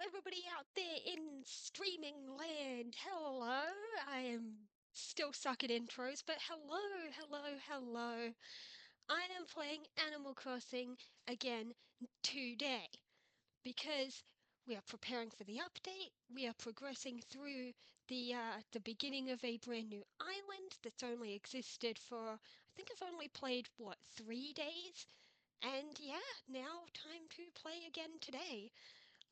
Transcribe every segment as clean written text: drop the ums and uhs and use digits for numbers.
everybody out there in streaming land. Hello. I am still suck at intros, but hello. I am playing Animal Crossing again today because we are preparing for the update. We are progressing through the beginning of a brand new island that's only existed for I think I've only played 3 days, and yeah, now time to play again today.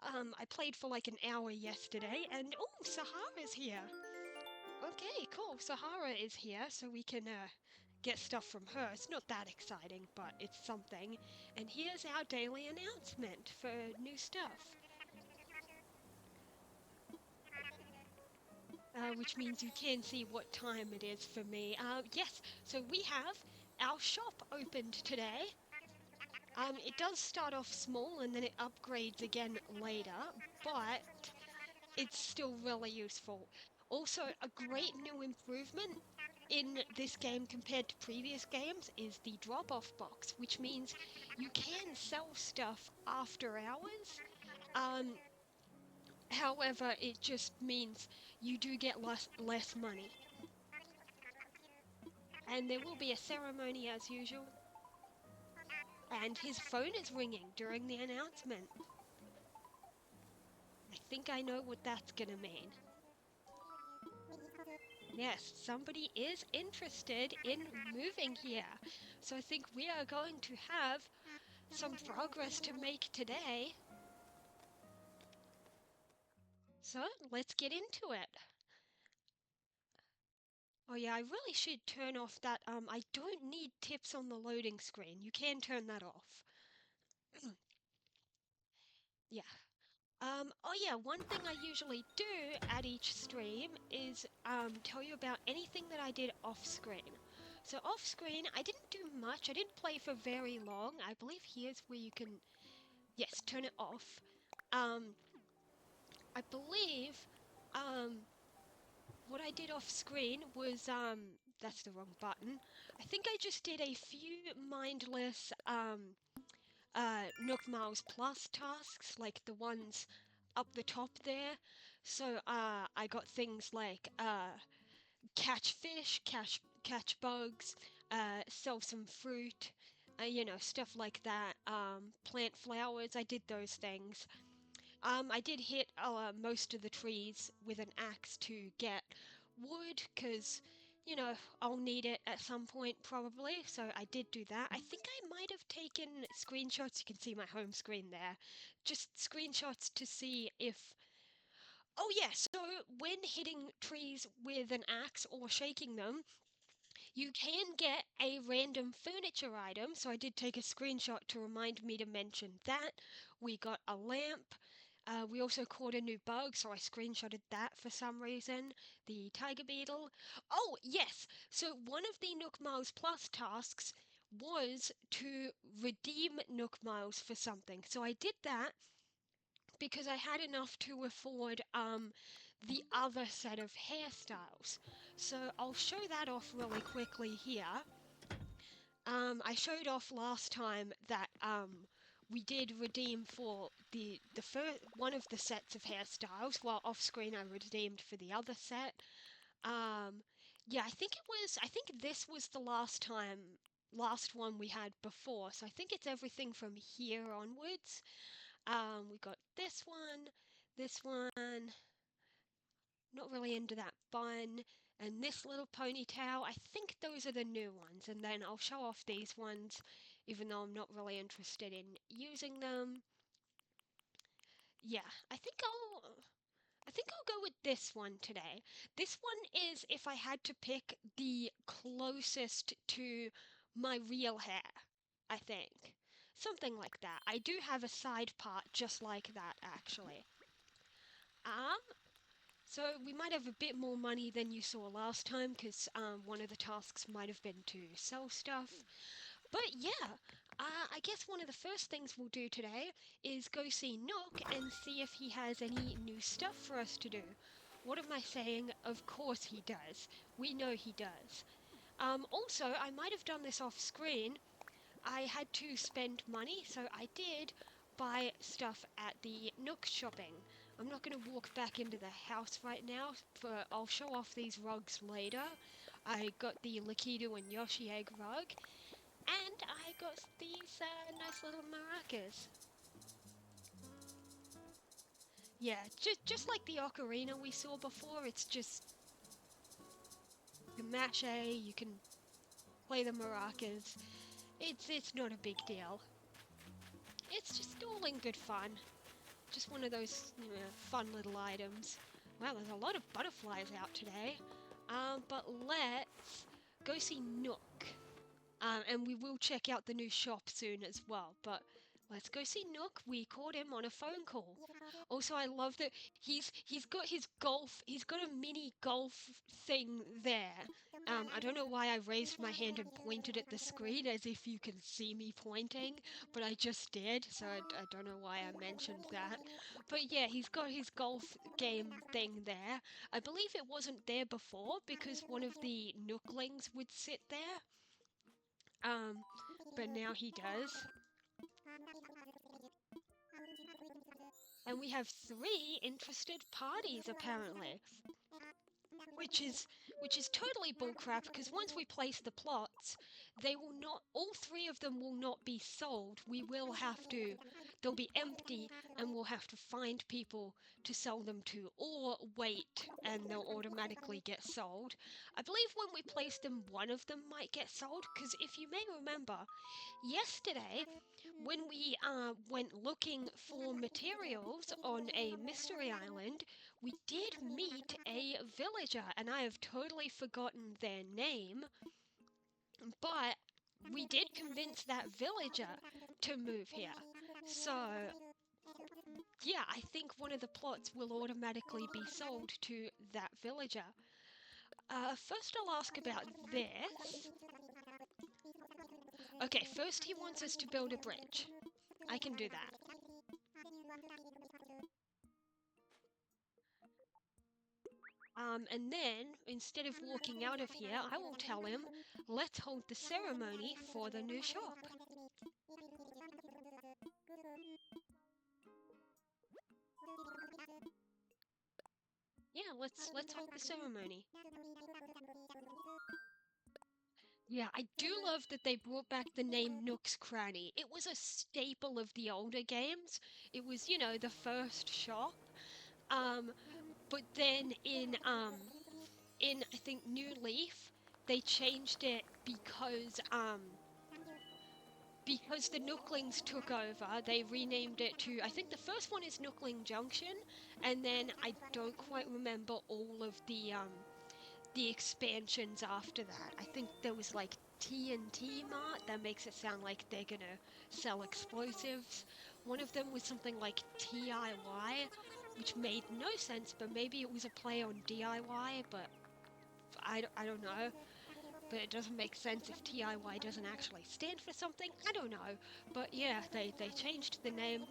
I played for like an hour yesterday, and oh, Sahara's here. Okay, cool. Sahara is here, so we can get stuff from her. It's not that exciting, but it's something. And here's our daily announcement for new stuff, which means you can see what time it is for me. Yes, so we have our shop opened today. It does start off small and then it upgrades again later, but it's still really useful. Also, a great new improvement in this game compared to previous games is the drop-off box, which means you can sell stuff after hours. Um, However, it just means you do get less money. And there will be a ceremony as usual. And his phone is ringing during the announcement. I think I know what that's gonna mean. Yes, somebody is interested in moving here. So I think we are going to have some progress to make today. So let's get into it. Oh yeah, I really should turn off that, I don't need tips on the loading screen. You can turn that off. Yeah. Oh yeah, one thing I usually do at each stream is tell you about anything that I did off screen. So off screen, I didn't do much. I didn't play for very long. I believe here's where you can, yes, turn it off. Um, I believe what I did off screen was that's the wrong button. I think I just did a few mindless Nook Miles Plus tasks, like the ones up the top there. So I got things like catch fish, catch bugs, sell some fruit, stuff like that. Plant flowers. I did those things. I did hit most of the trees with an axe to get wood, because, I'll need it at some point probably, so I did do that. I think I might have taken screenshots, you can see my home screen there, just screenshots to see if... Oh yeah, so when hitting trees with an axe or shaking them, you can get a random furniture item, so I did take a screenshot to remind me to mention that. We got a lamp. We also caught a new bug, so I screenshotted that for some reason. The tiger beetle. Oh, yes! So one of the Nook Miles Plus tasks was to redeem Nook Miles for something. So I did that because I had enough to afford the other set of hairstyles. So I'll show that off really quickly here. I showed off last time that we did redeem for the first one of the sets of hairstyles, while off screen I redeemed for the other set. Yeah, I think this was the last one we had before, so I think it's everything from here onwards. We got this one, not really into that bun, and this little ponytail. I think those are the new ones, and then I'll show off these ones, even though I'm not really interested in using them. Yeah, I think I'll go with this one today. This one is if I had to pick the closest to my real hair, I think. Something like that. I do have a side part just like that, actually. Um, So we might have a bit more money than you saw last time, because one of the tasks might have been to sell stuff. But yeah, I guess one of the first things we'll do today is go see Nook and see if he has any new stuff for us to do. What am I saying? Of course he does. We know he does. Also, I might have done this off screen. I had to spend money, so I did buy stuff at the Nook shopping. I'm not going to walk back into the house right now, but I'll show off these rugs later. I got the Lakitu and Yoshi egg rug, and I got these nice little maracas. Yeah, just like the ocarina we saw before, it's just you mash A, you can play the maracas. It's not a big deal. It's just all in good fun. Just one of those fun little items. Wow, there's a lot of butterflies out today. But let's go see Nook. And we will check out the new shop soon as well. But let's go see Nook. We caught him on a phone call. Also, I love that he's got his golf. He's got a mini golf thing there. I don't know why I raised my hand and pointed at the screen as if you can see me pointing, but I just did, so I don't know why I mentioned that. But yeah, he's got his golf game thing there. I believe it wasn't there before because one of the Nooklings would sit there. But now he does. And we have 3 interested parties apparently. Which is totally bullcrap because once we place the plots, they will not all 3 of them will not be sold. They'll be empty and we'll have to find people to sell them to or wait and they'll automatically get sold. I believe when we place them one of them might get sold because if you may remember, yesterday when we went looking for materials on a mystery island, we did meet a villager, and I have totally forgotten their name, but we did convince that villager to move here. So, yeah, I think one of the plots will automatically be sold to that villager. First I'll ask about this. Okay, first he wants us to build a bridge. I can do that. And then, instead of walking out of here, I will tell him, let's hold the ceremony for the new shop. Yeah, let's hold the ceremony. Yeah, I do love that they brought back the name Nook's Cranny. It was a staple of the older games. It was, the first shop. But then in I think New Leaf, they changed it because the Nooklings took over. They renamed it to, I think the first one is Nookling Junction, and then I don't quite remember all of the expansions after that. I think there was like TNT Mart. That makes it sound like they're gonna sell explosives. One of them was something like TIY, which made no sense, but maybe it was a play on DIY, but I don't know. But it doesn't make sense if TIY doesn't actually stand for something. I don't know. But yeah, they changed the name.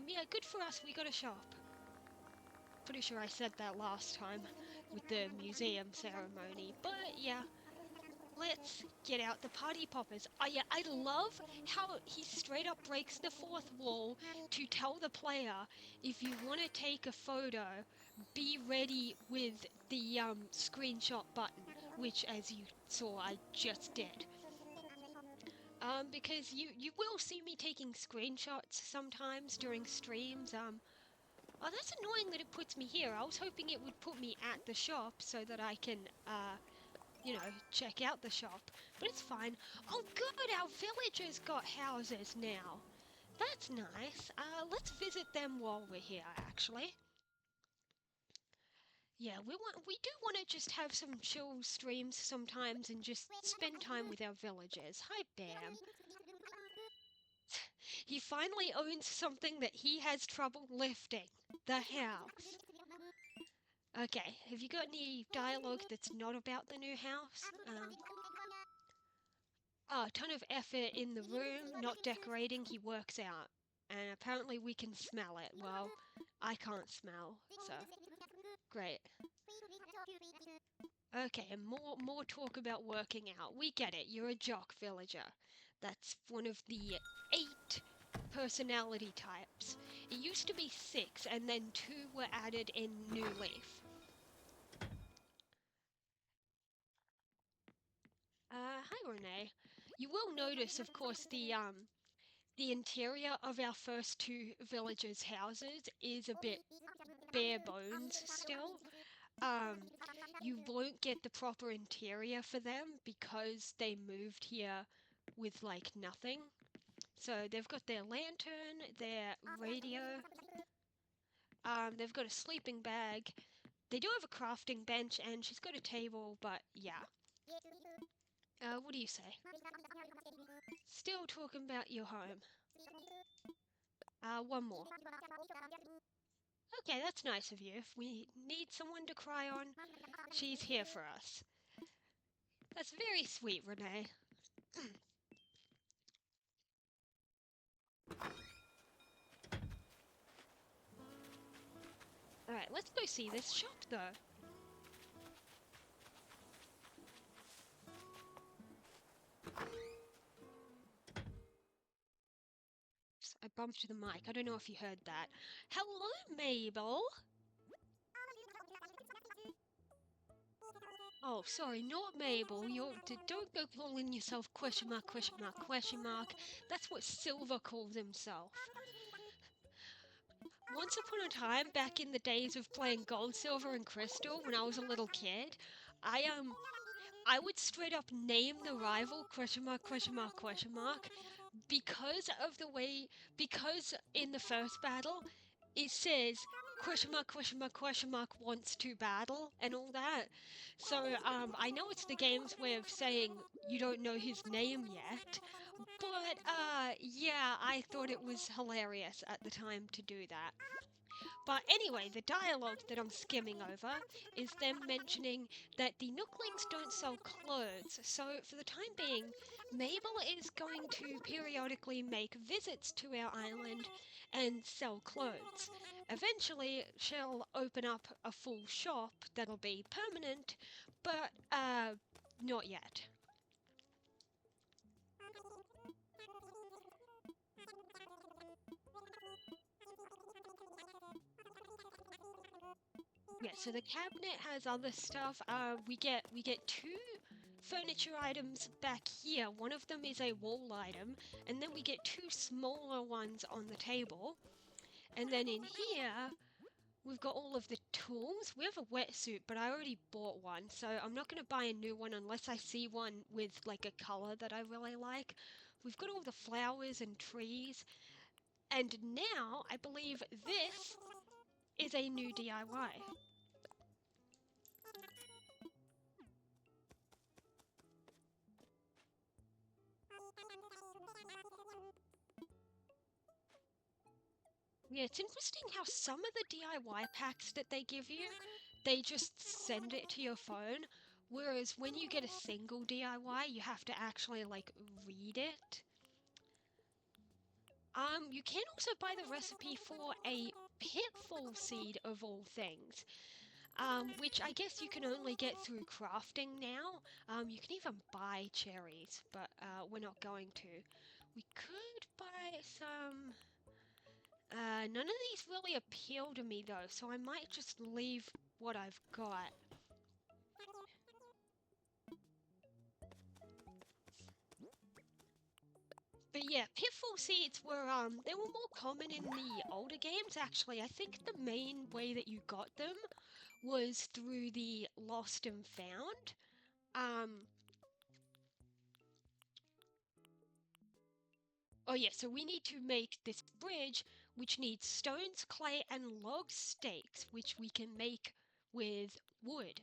Yeah, good for us. We got a shop. Pretty sure I said that last time with the museum ceremony. But yeah, let's get out the party poppers. Oh yeah, I love how he straight up breaks the 4th wall to tell the player, if you want to take a photo, be ready with the screenshot button, which as you saw I just did. Because you will see me taking screenshots sometimes during streams. Oh, that's annoying that it puts me here. I was hoping it would put me at the shop so that I can check out the shop. But it's fine. Oh good, our villagers got houses now. That's nice. Let's visit them while we're here, actually. Yeah, we do want to just have some chill streams sometimes and just spend time with our villagers. Hi, Bam. He finally owns something that he has trouble lifting. The house. Okay, have you got any dialogue that's not about the new house? A ton of effort in the room, not decorating, he works out. And apparently we can smell it. Well, I can't smell, so great. Okay, and more talk about working out. We get it, you're a jock villager. That's one of the 8 personality types. It used to be 6, and then 2 were added in New Leaf. Hi Renee. You will notice, of course, the interior of our first 2 villagers' houses is a bit bare bones still. You won't get the proper interior for them because they moved here with like nothing. So they've got their lantern, their radio, they've got a sleeping bag. They do have a crafting bench and she's got a table, but yeah. What do you say? Still talking about your home. One more. Okay, that's nice of you. If we need someone to cry on, she's here for us. That's very sweet, Renee. Alright, let's go see this shop, though. I bumped the mic. I don't know if you heard that. Hello, Mabel! Oh, sorry, not Mabel. Don't go calling yourself question mark, question mark, question mark. That's what Silver calls himself. Once upon a time, back in the days of playing Gold, Silver, and Crystal, when I was a little kid, I would straight up name the rival question mark, question mark, question mark, because in the first battle, it says question mark, question mark wants to battle and all that. So I know it's the game's way of saying you don't know his name yet, but yeah, I thought it was hilarious at the time to do that. But anyway, the dialogue that I'm skimming over is them mentioning that the Nooklings don't sell clothes, so for the time being, Mabel is going to periodically make visits to our island and sell clothes. Eventually, she'll open up a full shop that'll be permanent, but not yet. Yeah, so the cabinet has other stuff. We get 2 furniture items back here. One of them is a wall item, and then we get 2 smaller ones on the table. And then in here, we've got all of the tools. We have a wetsuit, but I already bought one, so I'm not going to buy a new one unless I see one with like a color that I really like. We've got all the flowers and trees. And now, I believe this is a new DIY. Yeah, it's interesting how some of the DIY packs that they give you, they just send it to your phone, whereas when you get a single DIY, you have to actually, like, read it. You can also buy the recipe for a pitfall seed of all things, which I guess you can only get through crafting now. You can even buy cherries, but we're not going to. We could buy some... none of these really appeal to me though, so I might just leave what I've got. But yeah, pitfall seeds were they were more common in the older games actually. I think the main way that you got them was through the lost and found. Oh yeah, so we need to make this bridge which needs stones, clay and log stakes which we can make with wood.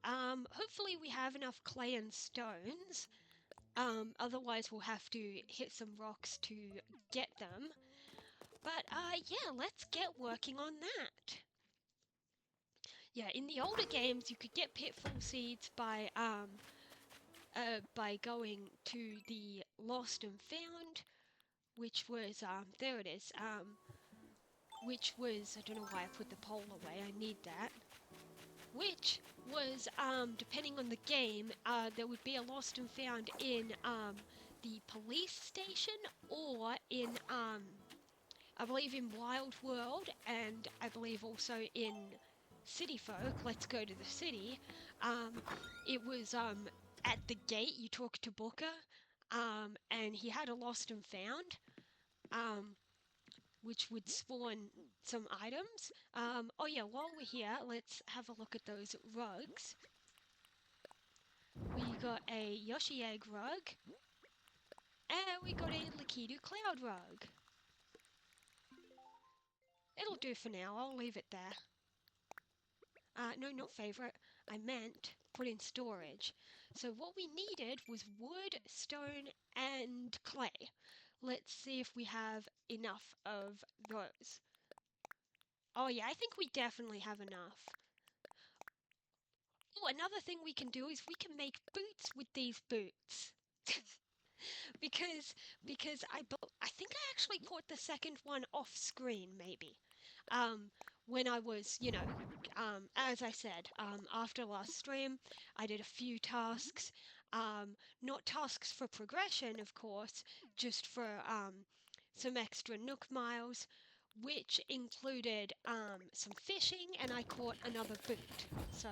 Hopefully we have enough clay and stones. Otherwise we'll have to hit some rocks to get them. But yeah, let's get working on that. Yeah, in the older games you could get pitfall seeds by going to the lost and found, which was there it is. Which was, I don't know why I put the pole away. I need that. Which was, depending on the game, there would be a lost and found in the police station or in I believe in Wild World, and I believe also in City Folk, Let's Go to the City. Um, it was at the gate you talk to Booker, and he had a lost and found, um, which would spawn some items. Oh yeah, while we're here, let's have a look at those rugs. We got a Yoshi Egg rug, and we got a Lakitu Cloud rug. It'll do for now, I'll leave it there. No, not favorite. I meant put in storage. So what we needed was wood, stone, and clay. Let's see if we have enough of those. Oh yeah, I think we definitely have enough. Oh, another thing we can do is we can make boots with these boots. because I think I actually caught the second one off screen maybe. Um, when I was, as I said, after last stream, I did a few tasks. Not tasks for progression, of course, just for some extra Nook miles, which included some fishing, and I caught another boot. So,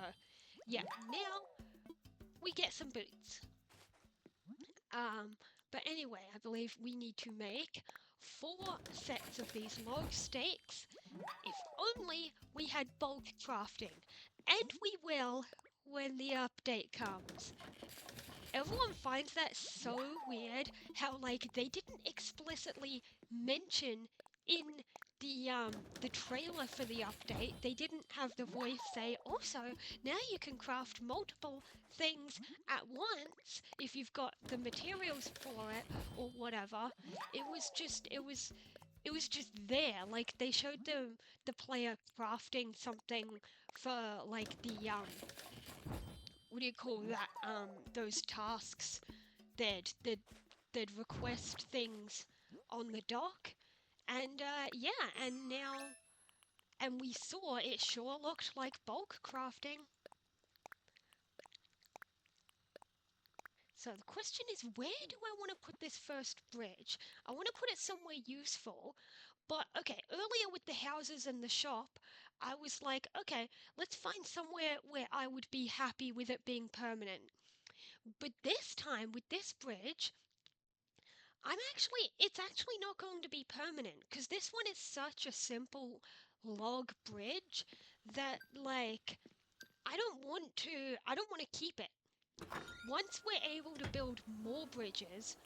yeah, now we get some boots. Um, but anyway, I believe we need to make 4 sets of these log stakes. If only we had bulk crafting. And we will when the update comes. Everyone finds that so weird how like they didn't explicitly mention in the trailer for the update, they didn't have the voice say also now you can craft multiple things at once if you've got the materials for it or whatever. It was just there. Like they showed the player crafting something for like the what do you call that? Those tasks. They'd request things on the dock, and yeah, and we saw it sure looked like bulk crafting. So the question is, where do I want to put this first bridge? I want to put it somewhere useful, but okay, earlier with the houses and the shop, I was like, okay, let's find somewhere where I would be happy with it being permanent. But this time with this bridge, it's actually not going to be permanent because this one is such a simple log bridge that like I don't want to keep it. Once we're able to build more bridges,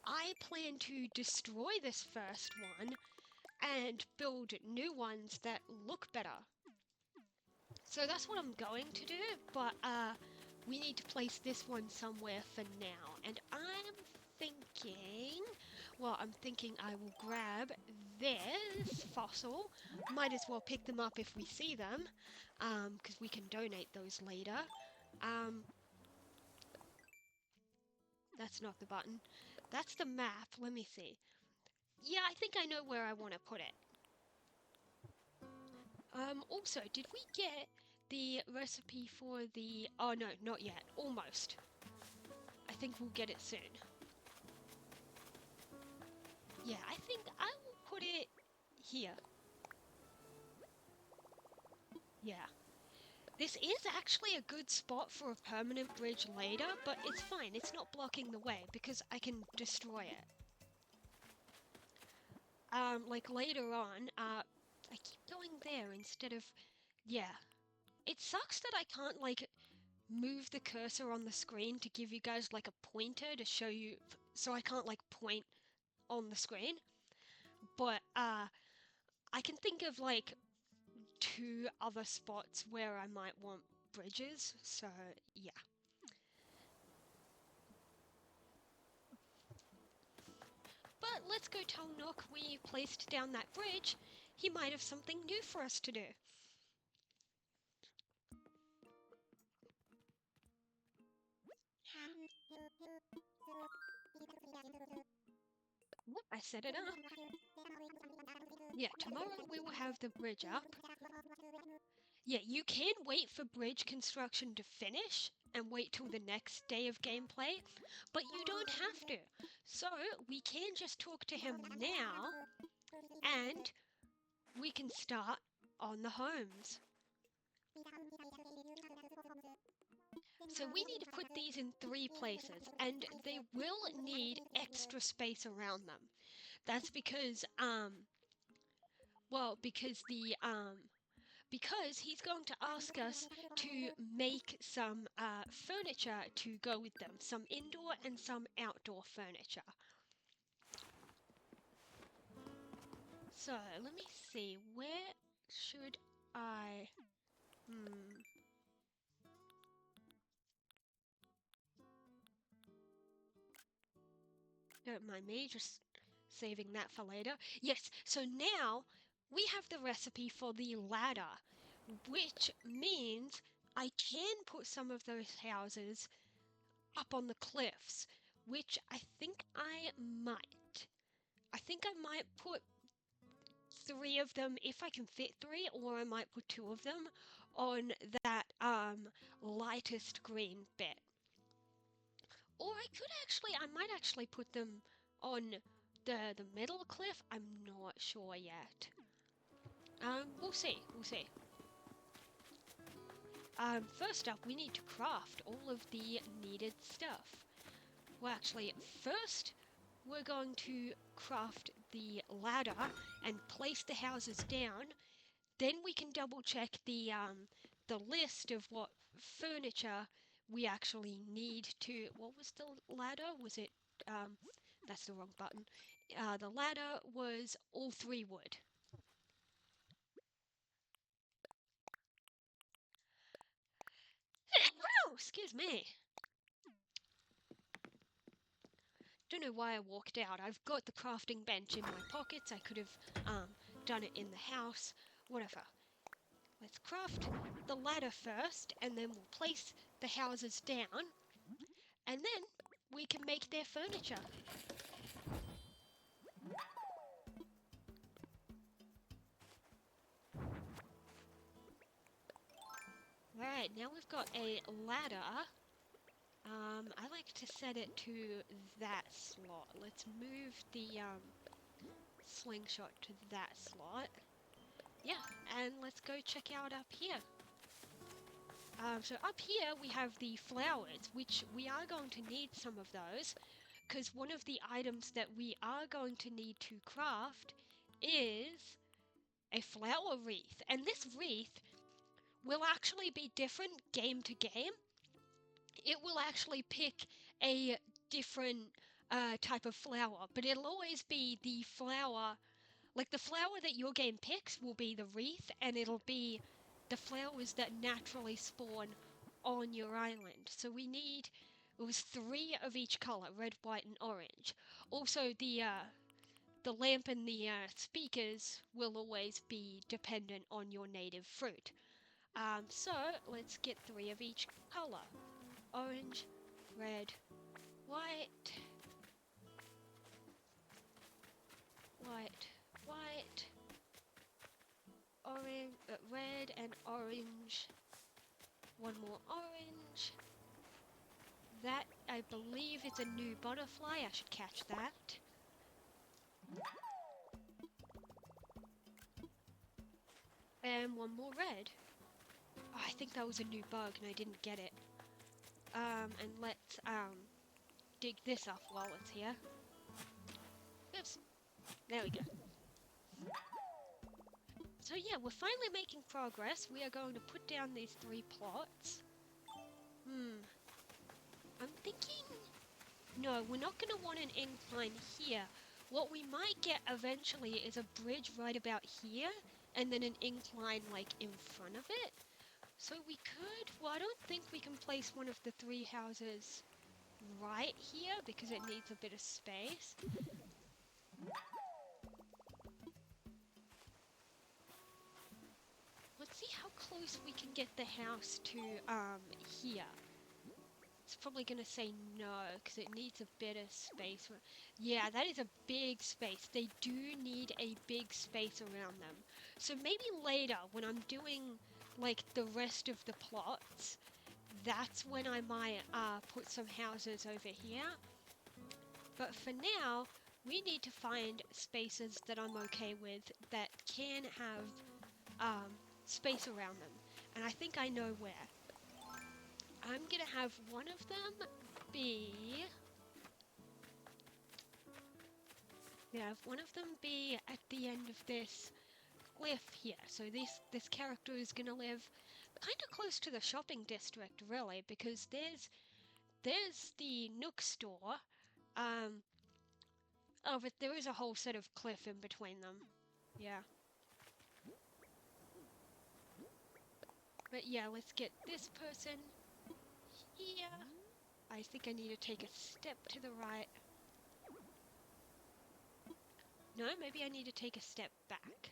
I plan to destroy this first one and build new ones that look better. So that's what I'm going to do, but we need to place this one somewhere for now. And I'm thinking I will grab this fossil. Might as well pick them up if we see them, because we can donate those later. That's not the button. That's the map. Let me see. Yeah, I think I know where I want to put it. Also, did we get the recipe for the... Oh, no, not yet. Almost. I think we'll get it soon. Yeah, I think I will put it here. Yeah. This is actually a good spot for a permanent bridge later, but it's fine. It's not blocking the way because I can destroy it. Like later on, I keep going there instead of... Yeah. It sucks that I can't, like, move the cursor on the screen to give you guys, like, a pointer to show you... So I can't, like, point on the screen. But, I can think of, like, 2 other spots where I might want bridges, so, yeah. But let's go tell Nook we placed down that bridge. He might have something new for us to do. I set it up. Yeah, tomorrow we will have the bridge up. Yeah, you can wait for bridge construction to finish and wait till the next day of gameplay, but you don't have to. So we can just talk to him now and we can start on the homes. So we need to put these in 3 places and they will need extra space around them. That's because well, because he's going to ask us to make some furniture to go with them, some indoor and some outdoor furniture. So let me see, where should I? Don't mind me, just saving that for later. Yes, so now we have the recipe for the ladder, which means I can put some of those houses up on the cliffs, which I think I might. I think I might put 3 of them if I can fit 3, or I might put 2 of them on that lightest green bit. Or I might actually put them on the middle cliff. I'm not sure yet. We'll see. We'll see. First up, we need to craft all of the needed stuff. Well, actually, first we're going to craft the ladder and place the houses down. Then we can double check the list of what furniture we actually need to. What was the ladder? Was it? That's the wrong button. The ladder was all 3 wood. Oh, excuse me. Don't know why I walked out. I've got the crafting bench in my pockets. I could have done it in the house. Whatever. Let's craft the ladder first, and then we'll place the houses down, and then we can make their furniture. Alright, now we've got a ladder. I like to set it to that slot. Let's move the slingshot to that slot. Yeah, and let's go check out up here. So up here we have the flowers, which we are going to need some of those, because one of the items that we are going to need to craft is a flower wreath. And this wreath will actually be different game to game. It will actually pick a different type of flower, but it'll always be the flower, like the flower that your game picks will be the wreath, and it'll be the flowers that naturally spawn on your island. So it was 3 of each color, red, white, and orange. Also, the lamp and the speakers will always be dependent on your native fruit. So let's get 3 of each color. Orange, red, white, white, white, orange, red and orange. One more orange. That, I believe, is a new butterfly. I should catch that. And one more red. Oh, I think that was a new bug and I didn't get it. And let's dig this up while it's here. Oops. There we go. So yeah, we're finally making progress. We are going to put down these 3 plots. I'm thinking... No, we're not going to want an incline here. What we might get eventually is a bridge right about here, and then an incline like in front of it. So we could... Well, I don't think we can place one of the 3 houses right here because it needs a bit of space. Let's see how close we can get the house to here. It's probably going to say no because it needs a bit of space. Yeah, that is a big space. They do need a big space around them. So maybe later when I'm doing like the rest of the plots, that's when I might put some houses over here. But for now, we need to find spaces that I'm okay with that can have space around them. And I think I know where. I'm gonna have one of them be... have one of them be at the end of this cliff here. So this character is gonna live kind of close to the shopping district, really, because there's the Nook store. Oh, but there is a whole set of cliff in between them. Yeah. But yeah, let's get this person here. I think I need to take a step to the right. No, maybe I need to take a step back.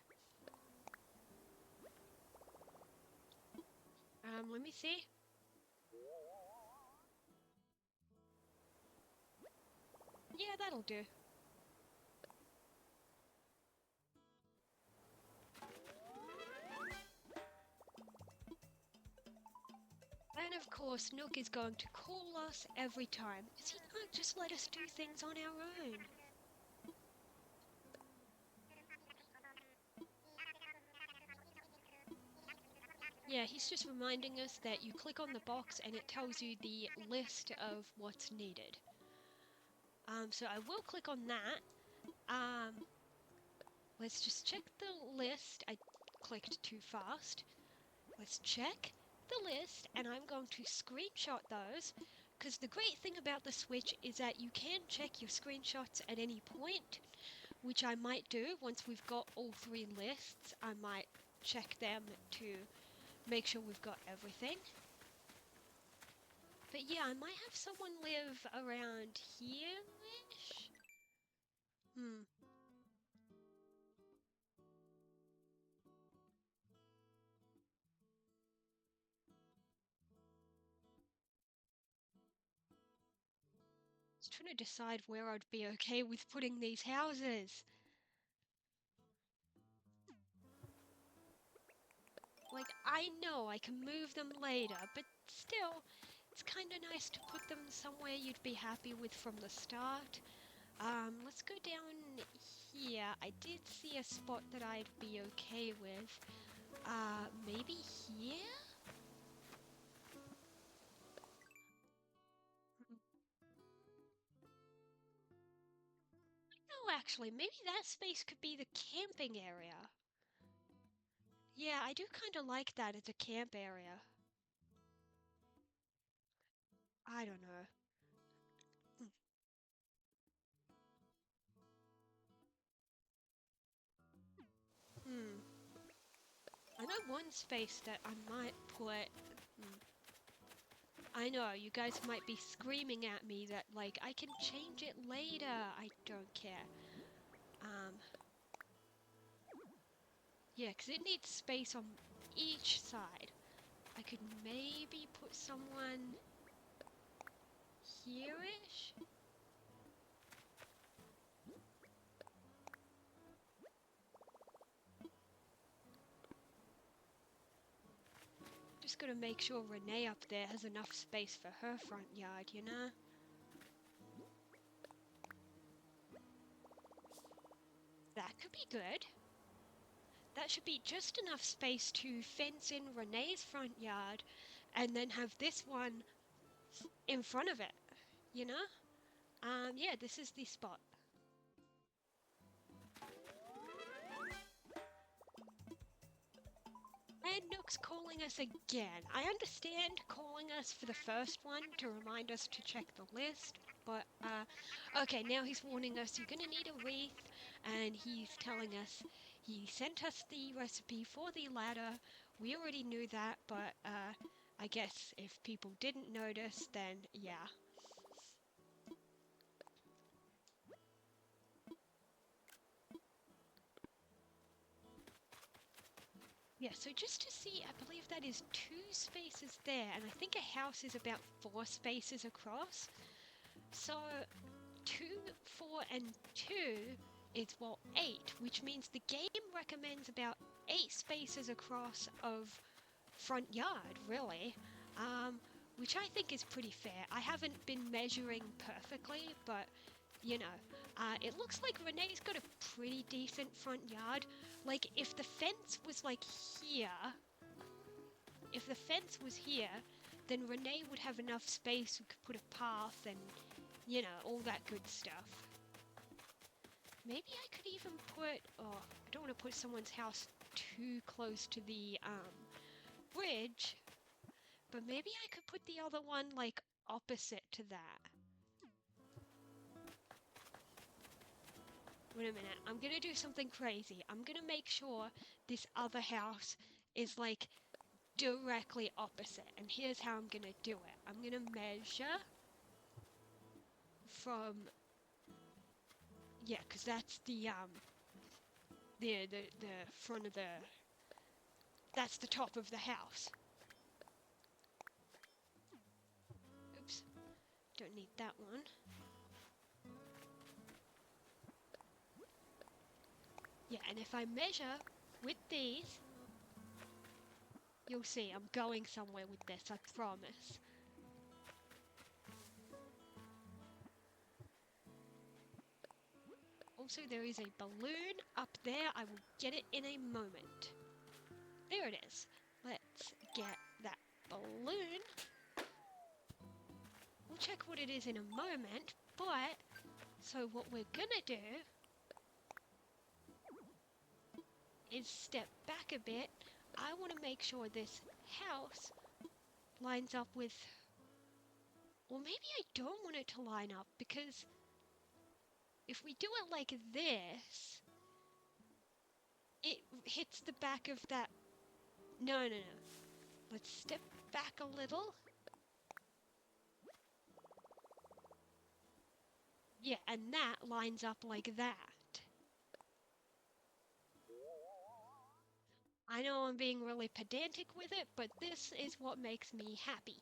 Let me see. Yeah, that'll do. And of course, Nook is going to call us every time, as he can't just let us do things on our own. Yeah, he's just reminding us that you click on the box and it tells you the list of what's needed. So I will click on that. Let's just check the list. I clicked too fast. Let's check the list, and I'm going to screenshot those, because the great thing about the Switch is that you can check your screenshots at any point, which I might do once we've got all 3 lists. I might check them to make sure we've got everything. But yeah, I might have someone live around here-ish. I was trying to decide where I'd be okay with putting these houses. Like, I know I can move them later, but still, it's kind of nice to put them somewhere you'd be happy with from the start. Let's go down here. I did see a spot that I'd be okay with. Maybe here? No, actually, maybe that space could be the camping area. Yeah, I do kind of like that as a camp area. I don't know. Hmm. I know one space that I might put... I know, you guys might be screaming at me that, like, I can change it later. I don't care. Yeah, because it needs space on each side. I could maybe put someone here-ish? Just gotta make sure Renee up there has enough space for her front yard, you know? That could be good. That should be just enough space to fence in Renee's front yard and then have this one in front of it, you know? Yeah, this is the spot. And Nook's calling us again. I understand calling us for the first one to remind us to check the list, but, okay, now he's warning us you're gonna need a wreath, and he's telling us he sent us the recipe for the ladder. We already knew that, but, I guess if people didn't notice, then yeah. Yeah, so just to see, I believe that is 2 spaces there, and I think a house is about 4 spaces across. So 2, 4, and 2 is, well, 8, which means the game recommends about 8 spaces across of front yard, really, which I think is pretty fair. I haven't been measuring perfectly, but you know, it looks like Renee's got a pretty decent front yard. Like, if the fence was like here, if the fence was here, then Renee would have enough space we could put a path and, you know, all that good stuff. Maybe I could even put, oh, I don't want to put someone's house too close to the bridge, but maybe I could put the other one like opposite to that. Wait a minute, I'm gonna do something crazy. I'm gonna make sure this other house is like directly opposite, and here's how I'm gonna do it. I'm gonna measure from, yeah, because that's the front of the, that's the top of the house. Oops, don't need that one. Yeah, and if I measure with these, you'll see I'm going somewhere with this, I promise. Also, there is a balloon up there. I will get it in a moment. There it is. Let's get that balloon. We'll check what it is in a moment, but so what we're gonna do is step back a bit. I want to make sure this house lines up with, or maybe I don't want it to line up, because if we do it like this, it hits the back of that. No. Let's step back a little. Yeah, and that lines up like that. I know I'm being really pedantic with it, but this is what makes me happy.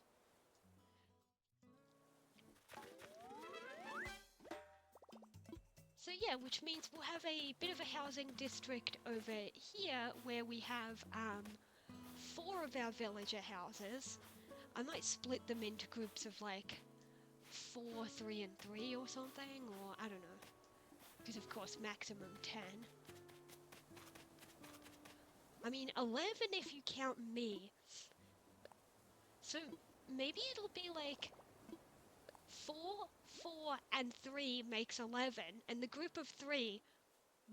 So yeah, which means we'll have a bit of a housing district over here where we have 4 of our villager houses. I might split them into groups of like 4, 3, and 3 or something, or I don't know. Because of course maximum 10. I mean 11 if you count me. So maybe it'll be like 4, 4, and 3 makes 11, and the group of 3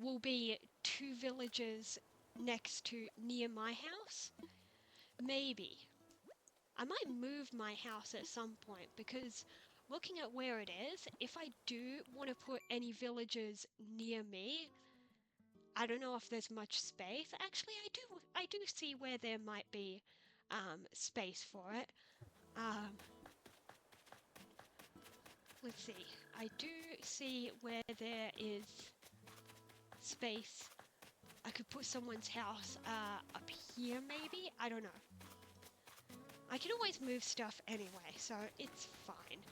will be 2 villages near my house? Maybe. I might move my house at some point, because looking at where it is, if I do want to put any villages near me, I don't know if there's much space. Actually, I do see where there might be space for it. Let's see. I do see where there is space. I could put someone's house up here, maybe? I don't know. I can always move stuff anyway, so it's fine.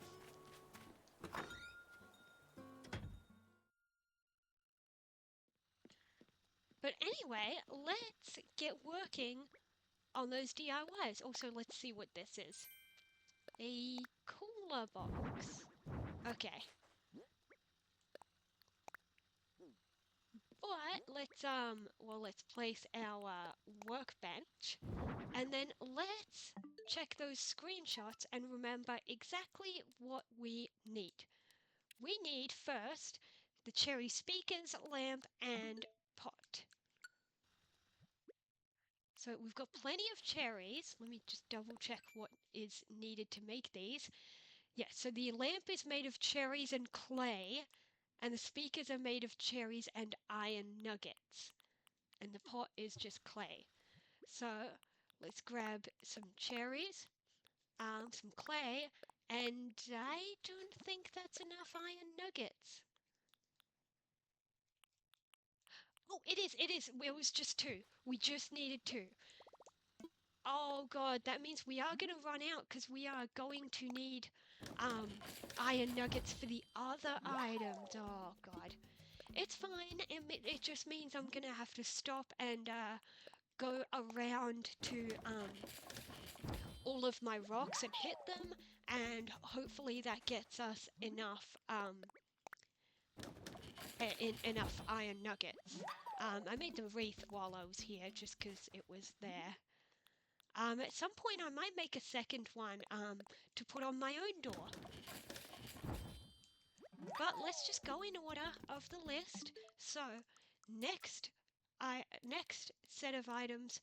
But anyway, let's get working on those DIYs. Also, let's see what this is. A cooler box. Okay. But let's place our workbench, and then let's check those screenshots and remember exactly what we need. We need first the cherry speakers, lamp, and pot. So we've got plenty of cherries. Let me just double check what is needed to make these. Yes, so the lamp is made of cherries and clay, and the speakers are made of cherries and iron nuggets. And the pot is just clay. So let's grab some cherries, some clay, and I don't think that's enough iron nuggets. Oh, it is. It was just 2. We just needed 2. Oh god, that means we are going to run out, because we are going to need iron nuggets for the other items. Oh god. It's fine. It just means I'm going to have to stop and go around to all of my rocks and hit them, and hopefully that gets us enough iron nuggets. I made the wreath while I was here just because it was there. At some point I might make a second one to put on my own door. But let's just go in order of the list. So next next set of items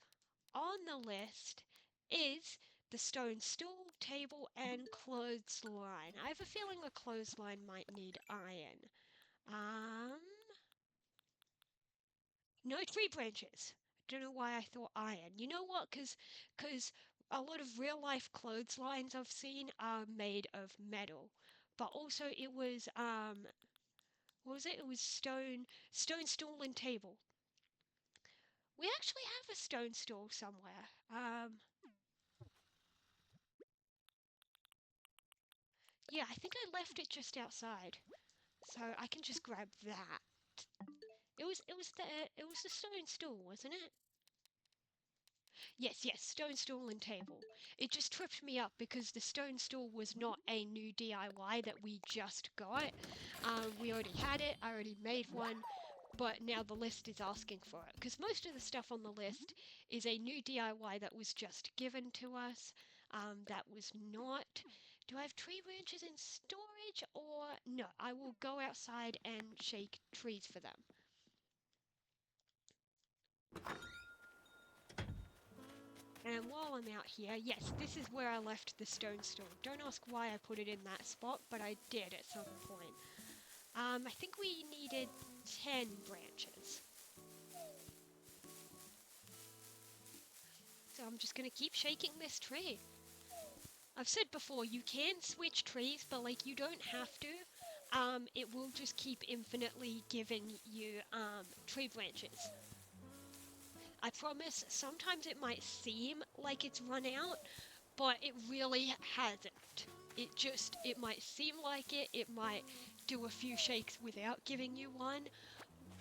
on the list is the stone stool, table, and clothesline. I have a feeling a clothesline might need iron. Um, no tree branches. Don't know why I thought iron. You know what? Because a lot of real life clotheslines I've seen are made of metal. But also it was what was it? It was stone stool and table. We actually have a stone stool somewhere. Yeah, I think I left it just outside. So I can just grab that. It was the stone stool, wasn't it? Yes, stone stool and table. It just tripped me up because the stone stool was not a new DIY that we just got. We already had it, I already made one, but now the list is asking for it. Because most of the stuff on the list is a new DIY that was just given to us. That was not. Do I have tree branches in storage or no? I will go outside and shake trees for them. And while I'm out here, yes, this is where I left the stone stool. Don't ask why I put it in that spot, but I did at some point. I think we needed 10 branches. So I'm just gonna keep shaking this tree. I've said before, you can switch trees, but like you don't have to. It will just keep infinitely giving you tree branches. I promise, sometimes it might seem like it's run out, but it really hasn't. It might seem like it might do a few shakes without giving you one,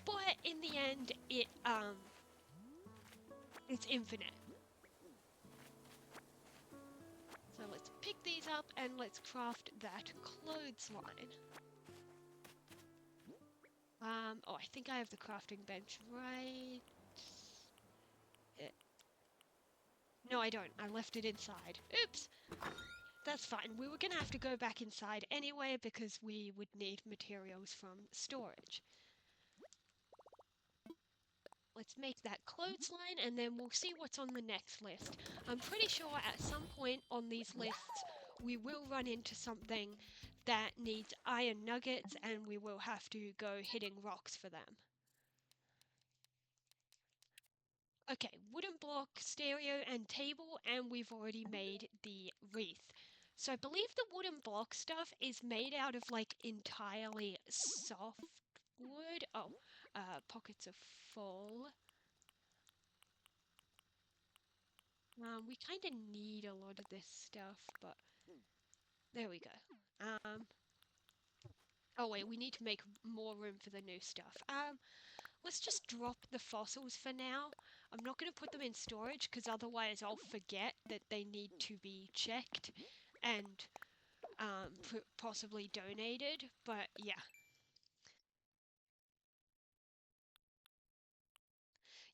but in the end, it's infinite. So let's pick these up and let's craft that clothesline. Oh, I think I have the crafting bench right. No, I don't. I left it inside. Oops! That's fine. We were going to have to go back inside anyway because we would need materials from storage. Let's make that clothesline and then we'll see what's on the next list. I'm pretty sure at some point on these lists we will run into something that needs iron nuggets and we will have to go hitting rocks for them. Okay, wooden block, stereo and table, and we've already made the wreath. So I believe the wooden block stuff is made out of like entirely soft wood. Oh, pockets are full. We kind of need a lot of this stuff, but there we go. Oh wait, we need to make more room for the new stuff. Let's just drop the fossils for now. I'm not going to put them in storage because otherwise I'll forget that they need to be checked and possibly donated, but yeah.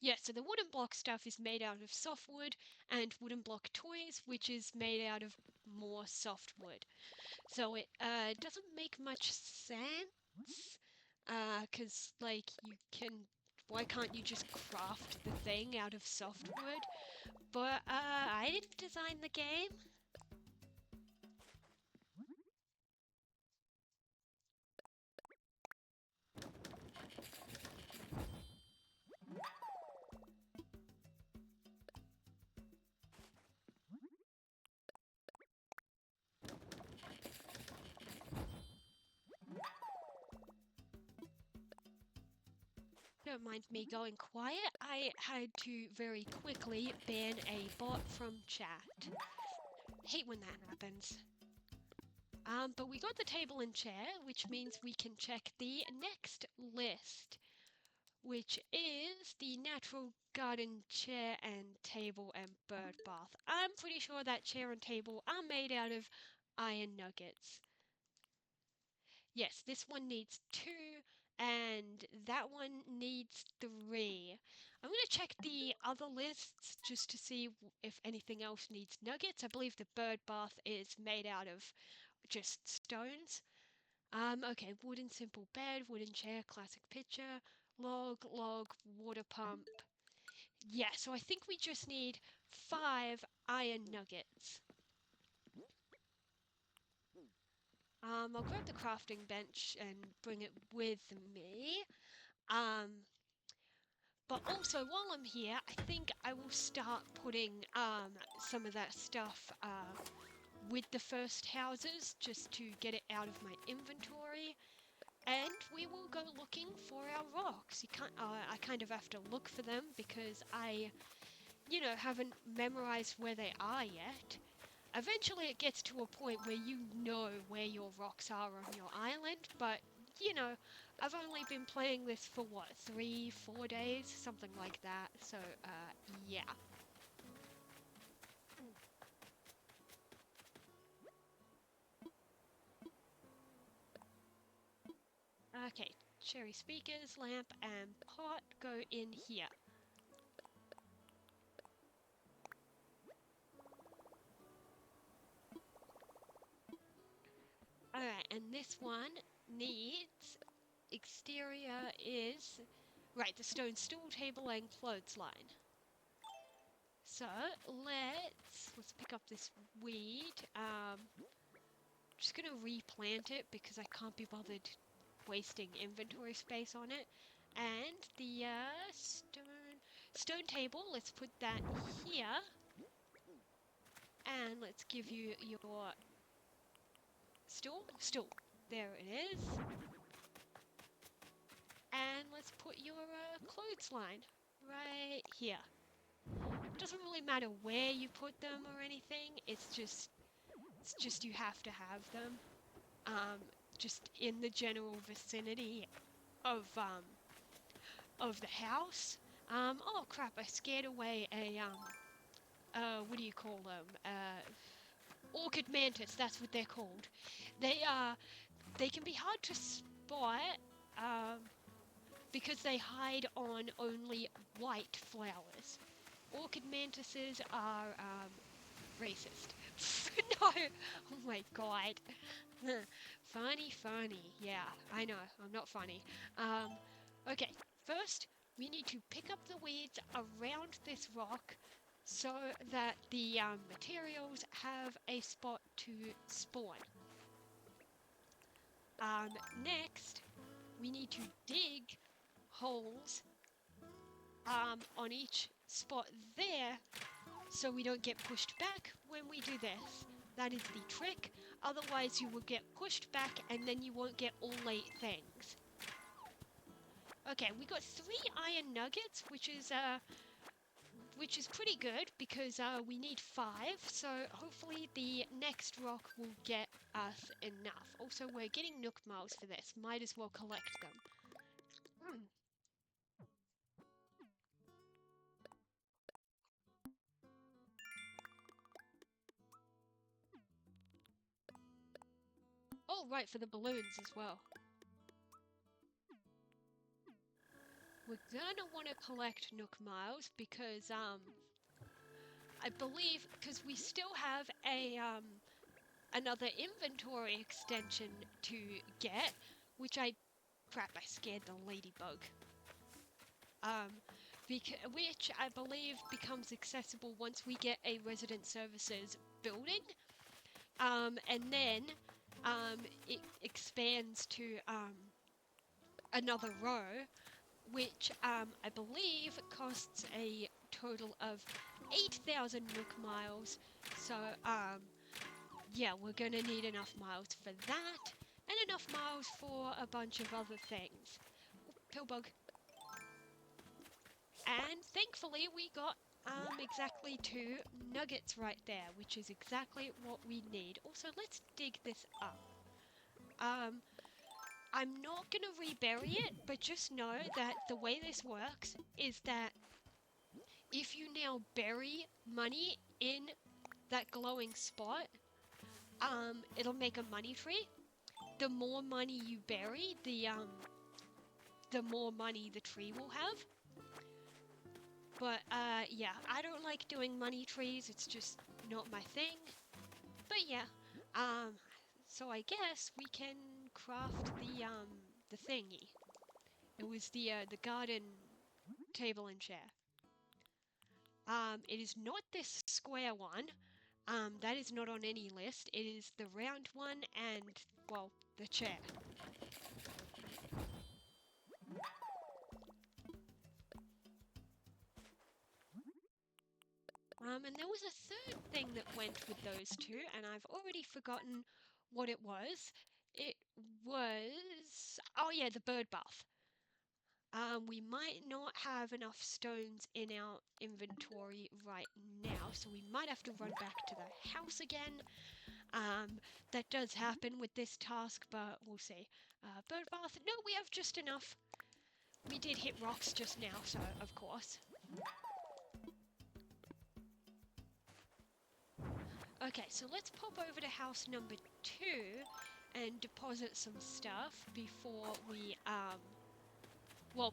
Yeah, so the wooden block stuff is made out of softwood and wooden block toys, which is made out of more softwood. So it doesn't make much sense, because like why can't you just craft the thing out of softwood? But I didn't design the game. Don't mind me going quiet. I had to very quickly ban a bot from chat. Hate when that happens. But we got the table and chair, which means we can check the next list, which is the natural garden chair and table and bird bath. I'm pretty sure that chair and table are made out of iron nuggets. Yes, this one needs 2 and that one needs 3. I'm going to check the other lists just to see if anything else needs nuggets. I believe the bird bath is made out of just stones. Okay, wooden simple bed, wooden chair, classic picture, log, water pump. Yeah, so I think we just need 5 iron nuggets. I'll grab the crafting bench and bring it with me. Um, but also while I'm here, I think I will start putting some of that stuff with the first houses just to get it out of my inventory. And we will go looking for our rocks. You can't. I kind of have to look for them because I, haven't memorized where they are yet. Eventually, it gets to a point where you know where your rocks are on your island, but I've only been playing this for what, 3-4 days, something like that. So, yeah. Okay, cherry speakers, lamp, and pot go in here. Alright, and this one needs exterior is right, the stone stool, table, and clothesline. So let's pick up this weed. Just gonna replant it because I can't be bothered wasting inventory space on it. And the stone table, let's put that here. And let's give you your stool. There it is. And let's put your clothesline right here. It doesn't really matter where you put them or anything. It's just you have to have them. Just in the general vicinity of the house. Oh crap! I scared away a what do you call them? Orchid mantis. That's what they're called. They can be hard to spot. Because they hide on only white flowers. Orchid mantises are racist. No! Oh my god. Funny. Yeah, I know. I'm not funny. Okay, first we need to pick up the weeds around this rock so that the materials have a spot to spawn. Next, we need to dig holes on each spot there so we don't get pushed back when we do this. That is the trick. Otherwise you will get pushed back and then you won't get all 8 things. Okay, we got 3 iron nuggets, which is pretty good because we need 5, so hopefully the next rock will get us enough. Also, we're getting nook miles for this. Might as well collect them. Oh, right, for the balloons as well. We're gonna want to collect nook miles because, I believe, because we still have a, another inventory extension to get, which I scared the ladybug. Which I believe becomes accessible once we get a resident services building. And then, it expands to, another row, which I believe costs a total of 8,000 nook miles. So yeah, we're gonna need enough miles for that, and enough miles for a bunch of other things. Pillbug. And thankfully we got exactly 2 nuggets right there, which is exactly what we need. Also, let's dig this up. I'm not going to rebury it, but just know that the way this works is that if you now bury money in that glowing spot, it'll make a money tree. The more money you bury, the more money the tree will have. But yeah, I don't like doing money trees. It's just not my thing. But yeah, so I guess we can craft the thingy. It was the garden table and chair. It is not this square one. That is not on any list. It is the round one and, well, the chair. And there was a third thing that went with those two, and I've already forgotten what it was. It was... Oh yeah, the bird bath. We might not have enough stones in our inventory right now, so we might have to run back to the house again. That does happen with this task, but we'll see. Bird bath, no, we have just enough. We did hit rocks just now, so of course. Okay, so let's pop over to house number 2 and deposit some stuff before we,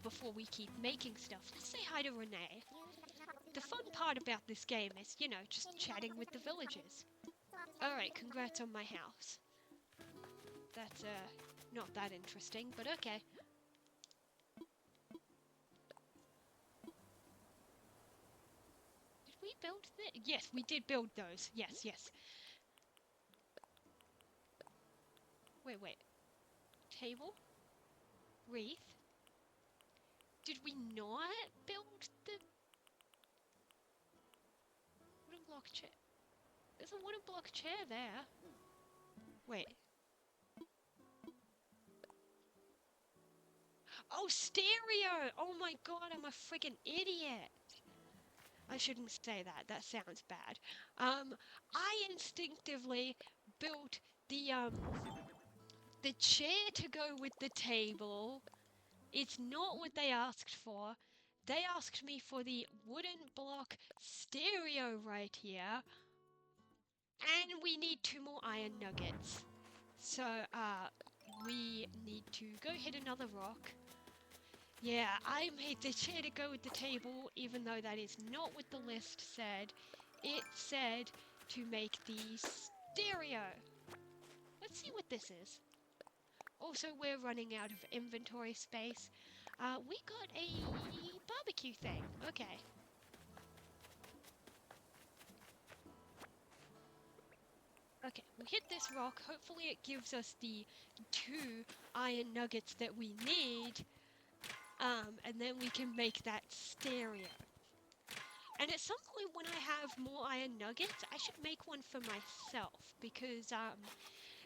before we keep making stuff. Let's say hi to Renee. The fun part about this game is, you know, just chatting with the villagers. Alright, congrats on my house. That's, not that interesting, but okay. Did we build that? Yes, we did build those. Yes, yes. Wait. Table? Wreath? Did we not build the wooden block chair? There's a wooden block chair there. Wait. Oh, stereo! Oh my god, I'm a friggin' idiot! I shouldn't say that, that sounds bad. I instinctively built the chair to go with the table. It's not what they asked for. They asked me for the wooden block stereo right here. And we need 2 more iron nuggets. So, we need to go hit another rock. Yeah, I made the chair to go with the table, even though that is not what the list said. It said to make the stereo. Let's see what this is. Also, we're running out of inventory space. We got a barbecue thing. Okay. Okay, we'll hit this rock. Hopefully it gives us the 2 iron nuggets that we need. And then we can make that stereo. And at some point when I have more iron nuggets, I should make one for myself. Because,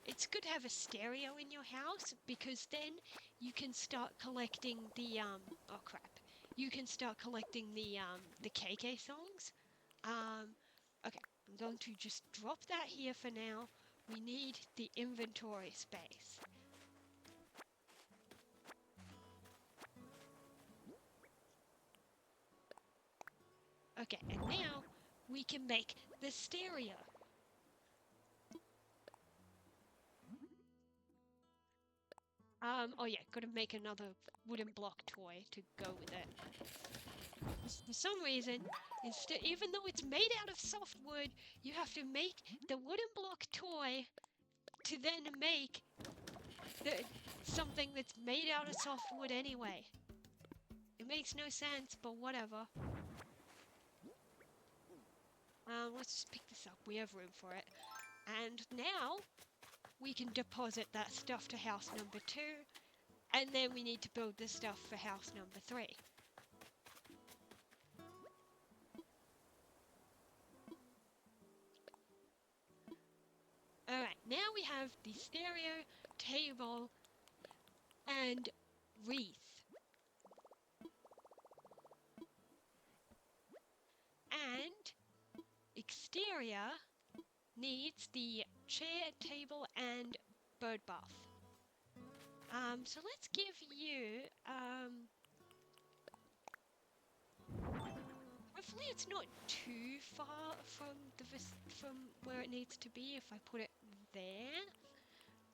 it's good to have a stereo in your house, because then you can start collecting the, oh crap. You can start collecting the KK songs. Okay, I'm going to just drop that here for now. We need the inventory space. Okay, and now we can make the stereo. Oh yeah, gotta make another wooden block toy to go with it. For some reason, even though it's made out of softwood, you have to make the wooden block toy to then make something that's made out of softwood anyway. It makes no sense, but whatever. Let's just pick this up. We have room for it. And now we can deposit that stuff to house number 2, and then we need to build the stuff for house number 3. Alright, now we have the stereo, table, and wreath. And exterior needs the chair, table, and bird bath. So let's give you, hopefully it's not too far from from where it needs to be if I put it there.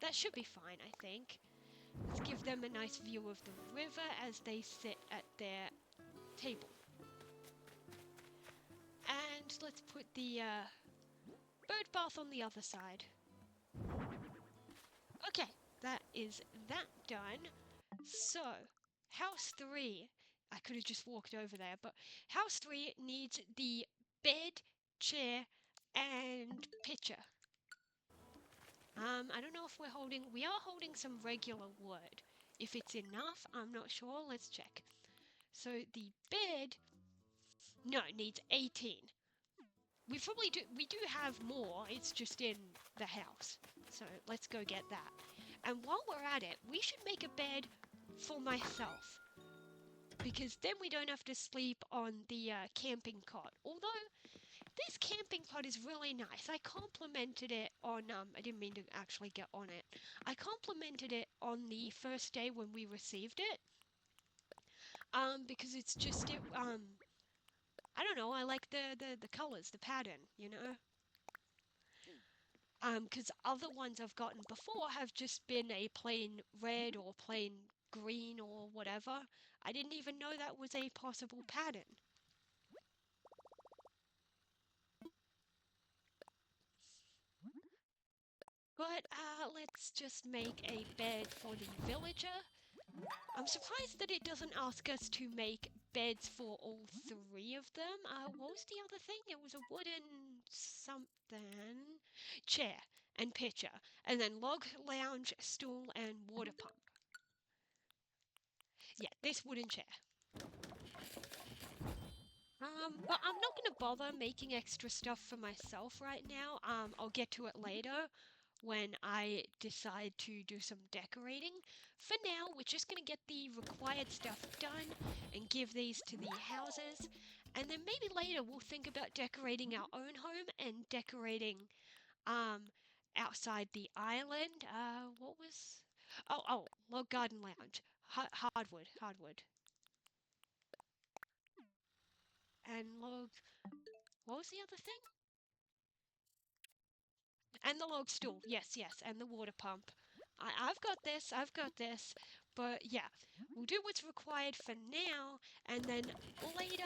That should be fine, I think. Let's give them a nice view of the river as they sit at their table. And let's put the bird bath on the other side. Okay, that is that done. So, house 3, I could have just walked over there, but house 3 needs the bed, chair, and pitcher. I don't know if we are holding some regular wood. If it's enough, I'm not sure, let's check. So the bed, no, it needs 18. We do have more, it's just in the house. So let's go get that. And while we're at it, we should make a bed for myself. Because then we don't have to sleep on the camping cot. Although, this camping cot is really nice. I complimented it on, I didn't mean to actually get on it. I complimented it on the first day when we received it. Because it's just, I don't know, I like the colors, the pattern, you know? Because other ones I've gotten before have just been a plain red or plain green or whatever. I didn't even know that was a possible pattern. But let's just make a bed for the villager. I'm surprised that it doesn't ask us to make beds for all 3 of them. What was the other thing? It was a wooden something. Chair and pitcher. And then log, lounge, stool, and water pump. Yeah, this wooden chair. But I'm not going to bother making extra stuff for myself right now. I'll get to it later when I decide to do some decorating. For now, we're just going to get the required stuff done and give these to the houses. And then maybe later we'll think about decorating our own home and decorating outside the island. What was... Oh, log garden lounge. Hardwood. And log... What was the other thing? And the log stool, yes, and the water pump. I've got this. But yeah, we'll do what's required for now, and then later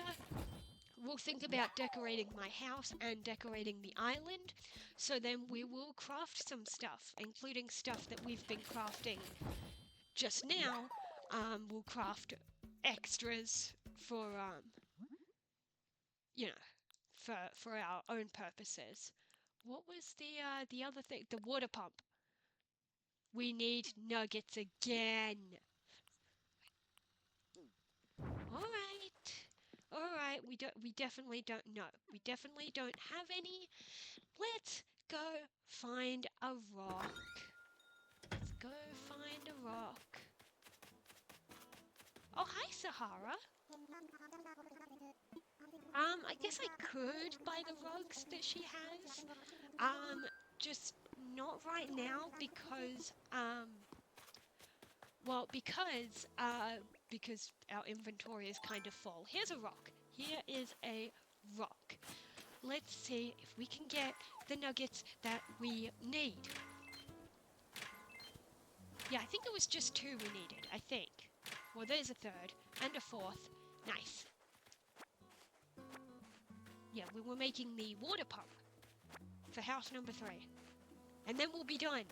we'll think about decorating my house and decorating the island. So then we will craft some stuff, including stuff that we've been crafting just now. We'll craft extras for, you know, for our own purposes. What was the other thing? The water pump. We need nuggets again. Alright, we definitely don't know. We definitely don't have any. Let's go find a rock. Let's go find a rock. Oh, hi, Sahara. I guess I could buy the rugs that she has. Just not right now because, because our inventory is kind of full. Here's a rock. Here is a rock. Let's see if we can get the nuggets that we need. Yeah, I think it was just 2 we needed, I think. Well, there's a 3rd and a 4th. Nice. Yeah, we were making the water pump for house number 3. And then we'll be done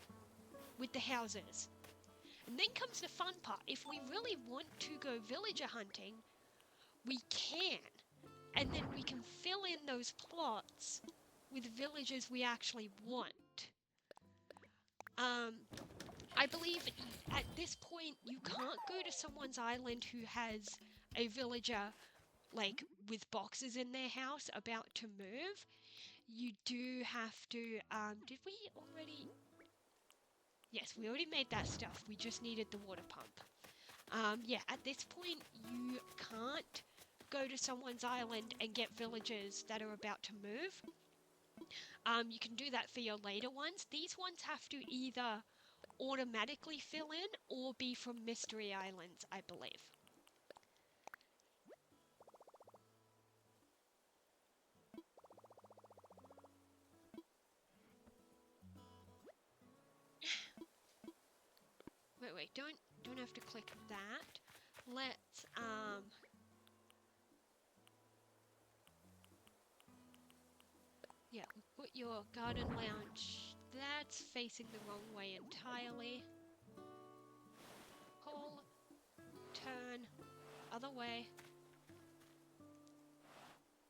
with the houses. And then comes the fun part. If we really want to go villager hunting, we can. And then we can fill in those plots with villagers we actually want. I believe at this point you can't go to someone's island who has a villager, like, with boxes in their house about to move. You do have to, did we already... Yes, we already made that stuff. We just needed the water pump. Yeah, at this point, you can't go to someone's island and get villagers that are about to move. You can do that for your later ones. These ones have to either automatically fill in or be from mystery islands, I believe. wait. Don't have to click that. Let's yeah, put your garden lounge. That's facing the wrong way entirely. Pull, turn, other way.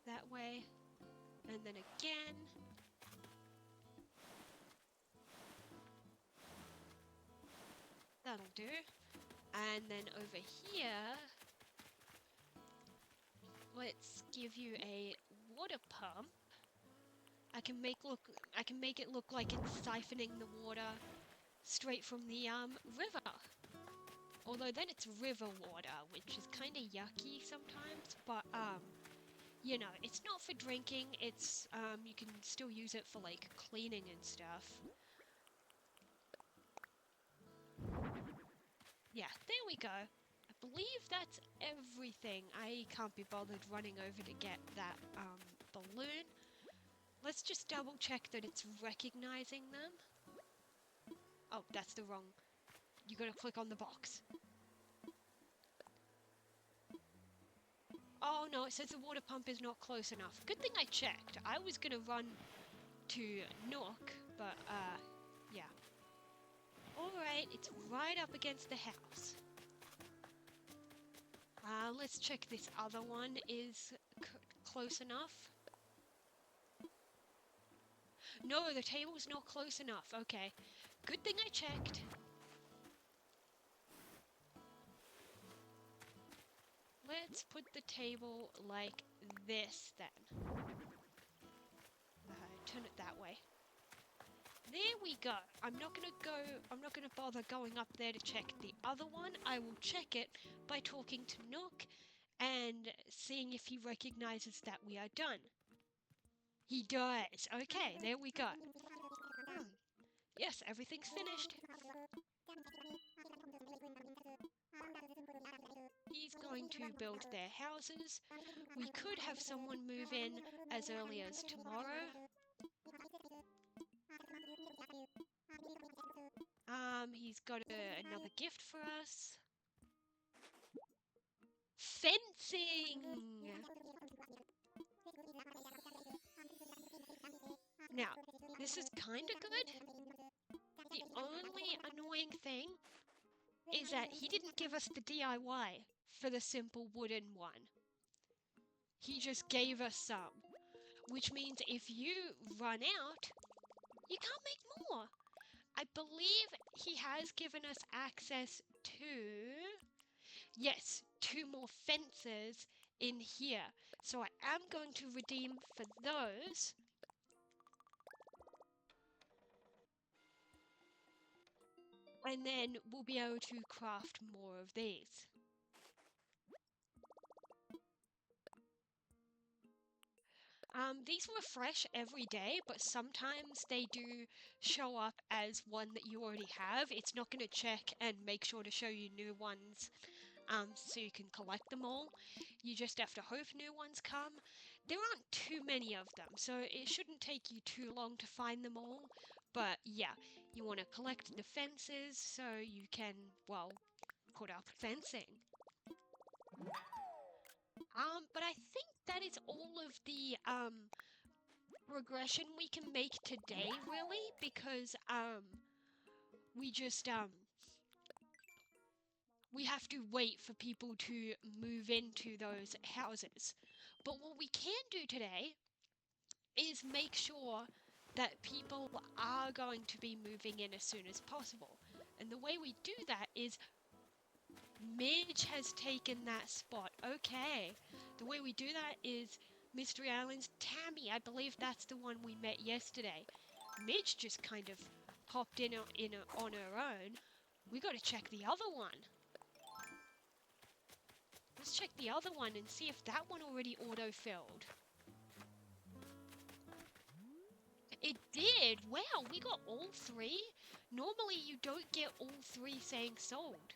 That way. And then again. That'll do. And then over here, let's give you a water pump. I can make it look like it's siphoning the water straight from the river. Although then it's river water, which is kind of yucky sometimes, but you know, it's not for drinking. It's you can still use it for like cleaning and stuff. Yeah, there we go. I believe that's everything. I can't be bothered running over to get that balloon. Let's just double check that it's recognizing them. Oh, that's the wrong. You gotta click on the box. Oh no, it says the water pump is not close enough. Good thing I checked. I was gonna run to Nook, but yeah. Alright, it's right up against the house. Let's check this other one is close enough. No, the table's not close enough. Okay, good thing I checked. Let's put the table like this then. Turn it that way. There we go. I'm not gonna bother going up there to check the other one. I will check it by talking to Nook and seeing if he recognizes that we are done. He does. Okay, there we go. Yes, everything's finished. He's going to build their houses. We could have someone move in as early as tomorrow. He's got another gift for us. Fencing! Now, this is kind of good. The only annoying thing is that he didn't give us the DIY for the simple wooden one. He just gave us some, which means if you run out, you can't make more. I believe he has given us access to, yes, 2 more fences in here. So I am going to redeem for those. And then we'll be able to craft more of these. These refresh every day, but sometimes they do show up as one that you already have. It's not going to check and make sure to show you new ones, so you can collect them all. You just have to hope new ones come. There aren't too many of them, so it shouldn't take you too long to find them all. But yeah, you want to collect the fences so you can, well, put up fencing. But I think that is all of the regression we can make today, really, because we just we have to wait for people to move into those houses. But what we can do today is make sure that people are going to be moving in as soon as possible. And the way we do that is Midge has taken that spot. Okay. The way we do that is Mystery Island's Tammy. I believe that's the one we met yesterday. Midge just kind of popped in on her own. We got to check the other one. Let's check the other one and see if that one already auto-filled. It did! Wow, we got all 3? Normally you don't get all 3 saying sold.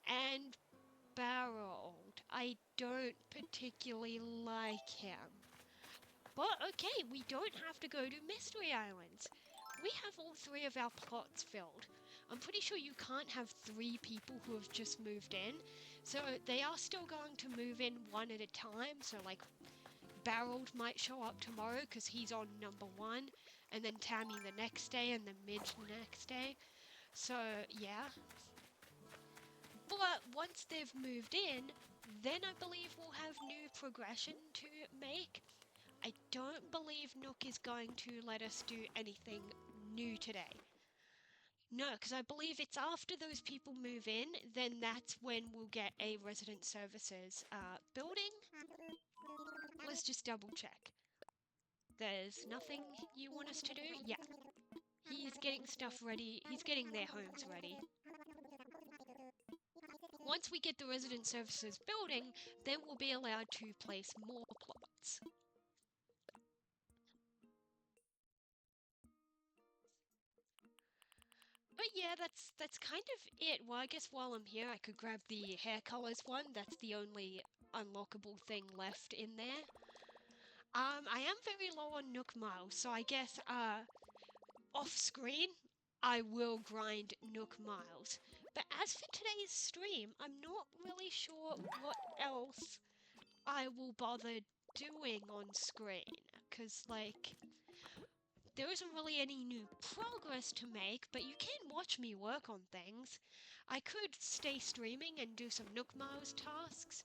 And barreled. I don't particularly like him. But okay, we don't have to go to Mystery Islands. We have all 3 of our plots filled. I'm pretty sure you can't have 3 people who have just moved in. So they are still going to move in one at a time. So like Barreled might show up tomorrow because he's on number 1, and then Tammy the next day, and then Midge the next day. So yeah. But once they've moved in, then I believe we'll have new progression to make. I don't believe Nook is going to let us do anything new today. No, because I believe it's after those people move in, then that's when we'll get a resident services building. Let's just double check. There's nothing you want us to do? Yeah. He's getting stuff ready. He's getting their homes ready. Once we get the resident services building, then we'll be allowed to place more plots. But yeah, that's kind of it. Well, I guess while I'm here, I could grab the hair colors one. That's the only unlockable thing left in there. I am very low on Nook Miles, so I guess off screen I will grind Nook Miles. But as for today's stream, I'm not really sure what else I will bother doing on screen, because like there isn't really any new progress to make, but you can watch me work on things. I could stay streaming and do some Nook Miles tasks.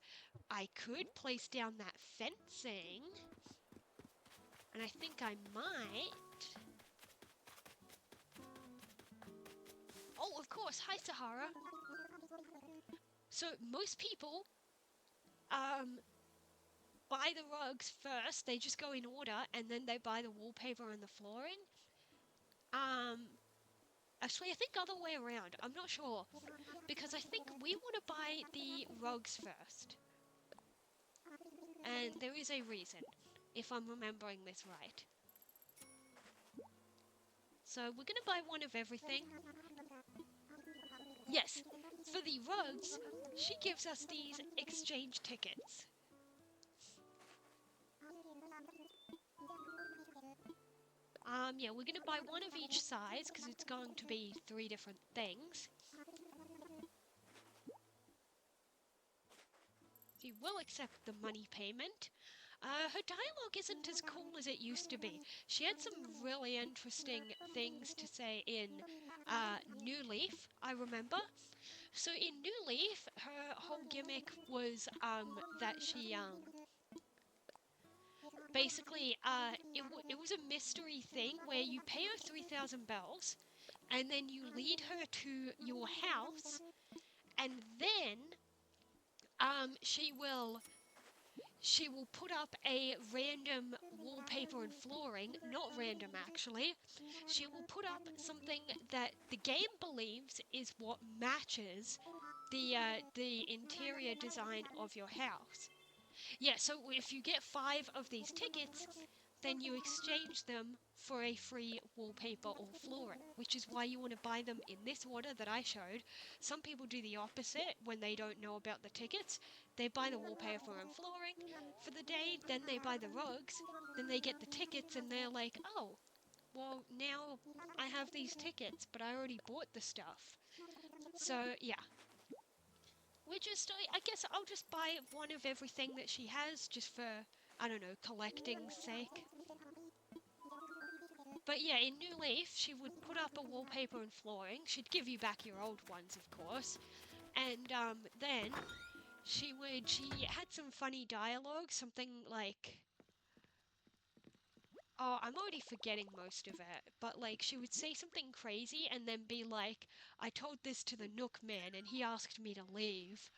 I could place down that fencing, and I think I might. Oh, of course. Hi, Sahara. So most people buy the rugs first. They just go in order, and then they buy the wallpaper and the flooring. Actually, I think other way around. I'm not sure, because I think we want to buy the rugs first. And there is a reason, if I'm remembering this right. So we're going to buy one of everything. Yes, for the rugs, she gives us these exchange tickets. Yeah, we're going to buy one of each size because it's going to be 3 different things. She will accept the money payment. Her dialogue isn't as cool as it used to be. She had some really interesting things to say in New Leaf, I remember. So in New Leaf, her whole gimmick was that she basically it was a mystery thing where you pay her 3,000 bells, and then you lead her to your house, and then she will put up a random wallpaper and flooring, not random actually. She will put up something that the game believes is what matches the interior design of your house. Yeah, so if you get 5 of these tickets, then you exchange them for a free wallpaper or flooring, which is why you want to buy them in this order that I showed. Some people do the opposite when they don't know about the tickets. They buy the wallpaper and flooring for the day, then they buy the rugs, then they get the tickets, and they're like, oh, well, now I have these tickets, but I already bought the stuff. So, yeah. I guess I'll just buy one of everything that she has, just for, I don't know, collecting's sake. But yeah, in New Leaf, she would put up a wallpaper and flooring. She'd give you back your old ones, of course. And then she had some funny dialogue, something like, oh, I'm already forgetting most of it, but like she would say something crazy and then be like, I told this to the Nook man and he asked me to leave.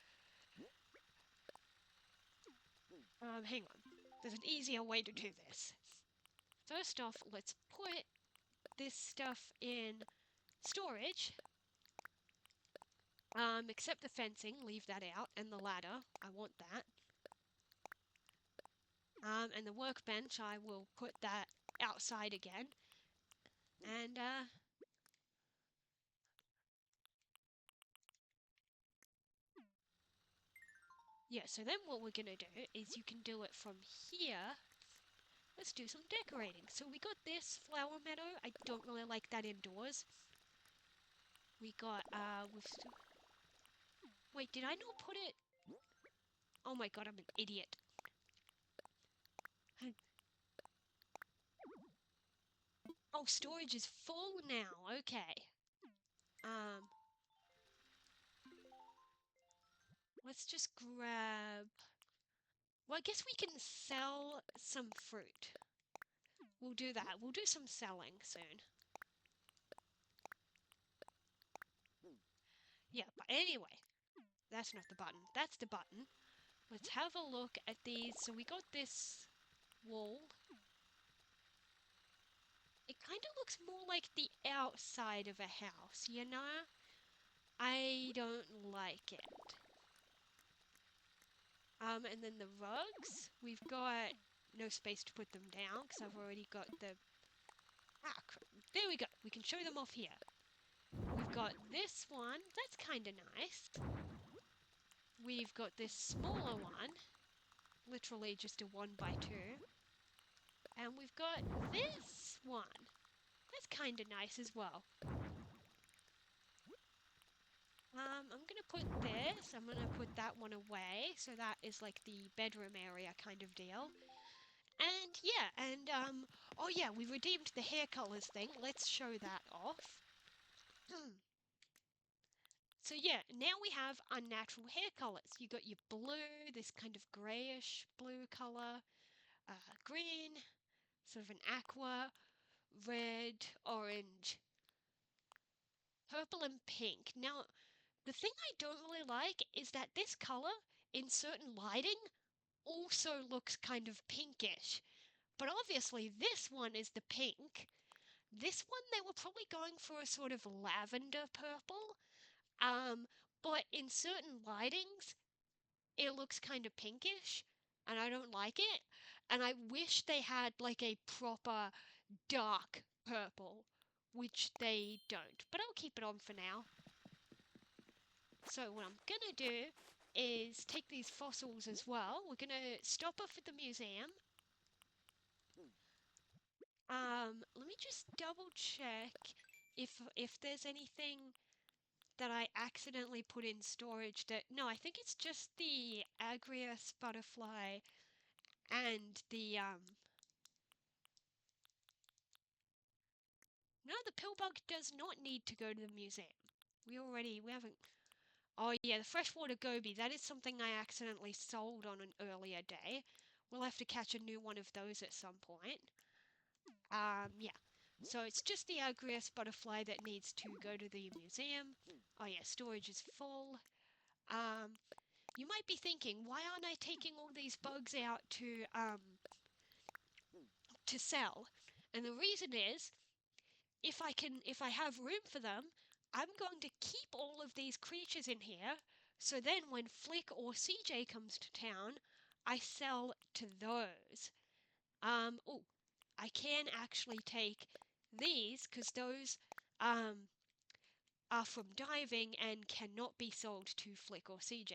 Hang on. There's an easier way to do this. First off, let's put this stuff in storage. Except the fencing, leave that out, and the ladder, I want that. And the workbench, I will put that outside again. And, yeah, so then what we're gonna do is you can do it from here. Let's do some decorating. So we got this flower meadow. I don't really like that indoors. We got, wait, did I not put it? Oh my god, I'm an idiot. Oh, storage is full now, okay. Um, let's just grab... Well, I guess we can sell some fruit. We'll do that. We'll do some selling soon. Yeah, but anyway, that's not the button. That's the button. Let's have a look at these. So we got this wall. It kind of looks more like the outside of a house, you know? I don't like it. And then the rugs, we've got no space to put them down because I've already got the... Ah, there we go. We can show them off here. We've got this one. That's kind of nice. We've got this smaller one. Literally just a 1x2. And we've got this one. That's kind of nice as well. I'm going to put this. I'm going to put that one away. So that is like the bedroom area kind of deal. And yeah, oh yeah, we redeemed the hair colors thing. Let's show that off. So yeah, now we have unnatural hair colors. You got your blue, this kind of grayish blue color, green, sort of an aqua, red, orange, purple and pink. Now, the thing I don't really like is that this color in certain lighting also looks kind of pinkish. But obviously this one is the pink. This one they were probably going for a sort of lavender purple. But in certain lightings it looks kind of pinkish and I don't like it. And I wish they had like a proper dark purple, which they don't. But I'll keep it on for now. So what I'm gonna do is take these fossils as well. We're gonna stop off at the museum. Let me just double check if there's anything that I accidentally put in storage that... No, I think it's just the Agrias butterfly and the No, the pillbug does not need to go to the museum. We haven't... Oh yeah, the freshwater goby, that is something I accidentally sold on an earlier day. We'll have to catch a new one of those at some point. Yeah. So it's just the Agrias butterfly that needs to go to the museum. Oh yeah, storage is full. You might be thinking, why aren't I taking all these bugs out to sell? And the reason is, if I have room for them, I'm going to keep all of these creatures in here. So then when Flick or CJ comes to town, I sell to those. Oh, I can actually take these because those are from diving and cannot be sold to Flick or CJ.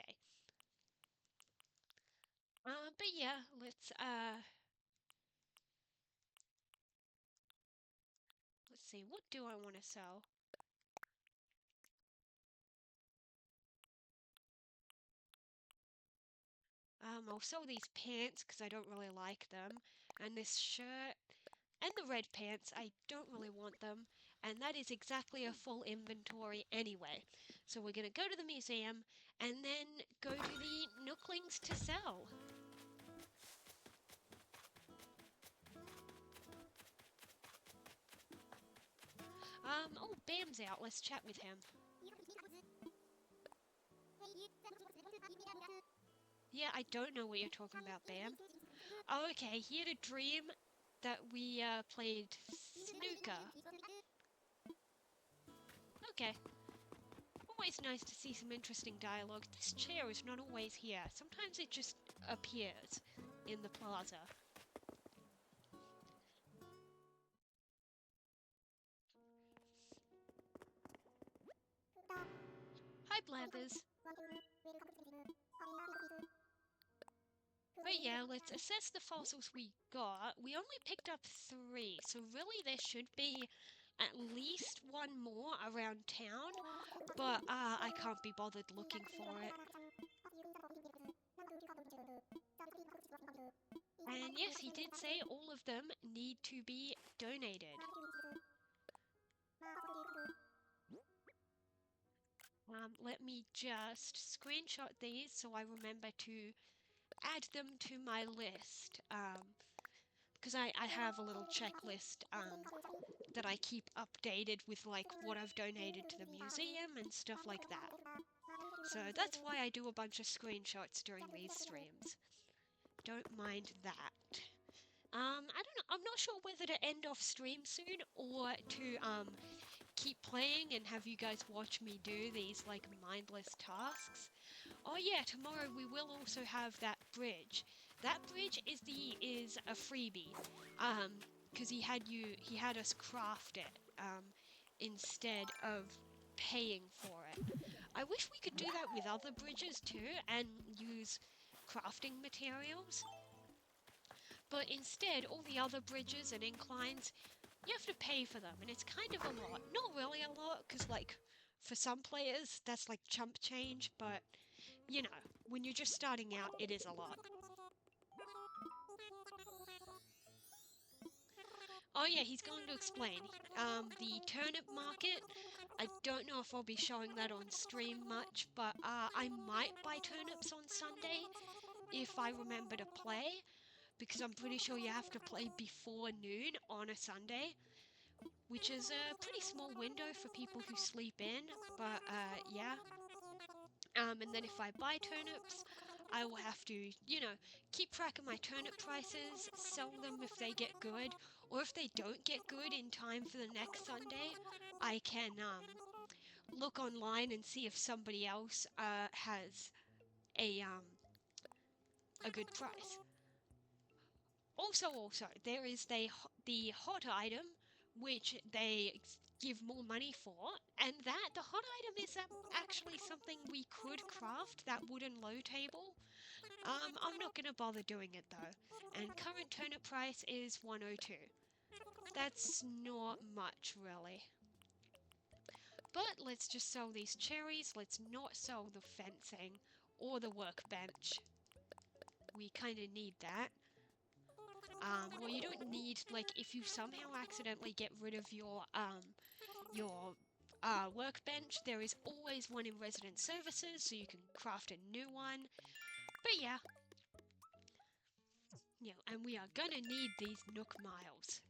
But yeah, let's see, what do I want to sell? I'll sell these pants because I don't really like them, and this shirt, and the red pants, I don't really want them, and that is exactly a full inventory anyway. So we're gonna go to the museum, and then go to the Nooklings to sell. Oh, Bam's out, let's chat with him. Yeah, I don't know what you're talking about, Bam. Oh, okay, he had a dream that we played snooker. Okay. Always nice to see some interesting dialogue. This chair is not always here. Sometimes it just appears in the plaza. Hi, Blathers. But yeah, let's assess the fossils we got. We only picked up 3, so really there should be at least one more around town, but I can't be bothered looking for it. And yes, he did say all of them need to be donated. Let me just screenshot these so I remember to add them to my list. Because I have a little checklist that I keep updated with like what I've donated to the museum and stuff like that. So that's why I do a bunch of screenshots during these streams. Don't mind that. I don't know. I'm not sure whether to end off stream soon or to keep playing and have you guys watch me do these like mindless tasks. Oh yeah, tomorrow we will also have that bridge. That bridge is a freebie. Because he had us craft it instead of paying for it. I wish we could do that with other bridges too and use crafting materials. But instead, all the other bridges and inclines, you have to pay for them, and it's kind of a lot. Not really a lot, because, like, for some players, that's like chump change, but, you know, when you're just starting out, it is a lot. Oh yeah, he's going to explain. The turnip market, I don't know if I'll be showing that on stream much, but I might buy turnips on Sunday if I remember to play, because I'm pretty sure you have to play before noon on a Sunday, which is a pretty small window for people who sleep in, but yeah. And then if I buy turnips, I will have to, you know, keep track of my turnip prices, sell them if they get good, or if they don't get good in time for the next Sunday, I can look online and see if somebody else has a good price. Also, there is the hot item, which they give more money for, and the hot item is actually something we could craft, that wooden low table. I'm not gonna bother doing it though, and current turnip price is 102. That's not much really. But let's just sell these cherries, let's not sell the fencing or the workbench. We kind of need that. Well, you don't need, like, if you somehow accidentally get rid of your workbench, there is always one in resident services, so you can craft a new one. But yeah. Yeah, and we are gonna need these Nook Miles.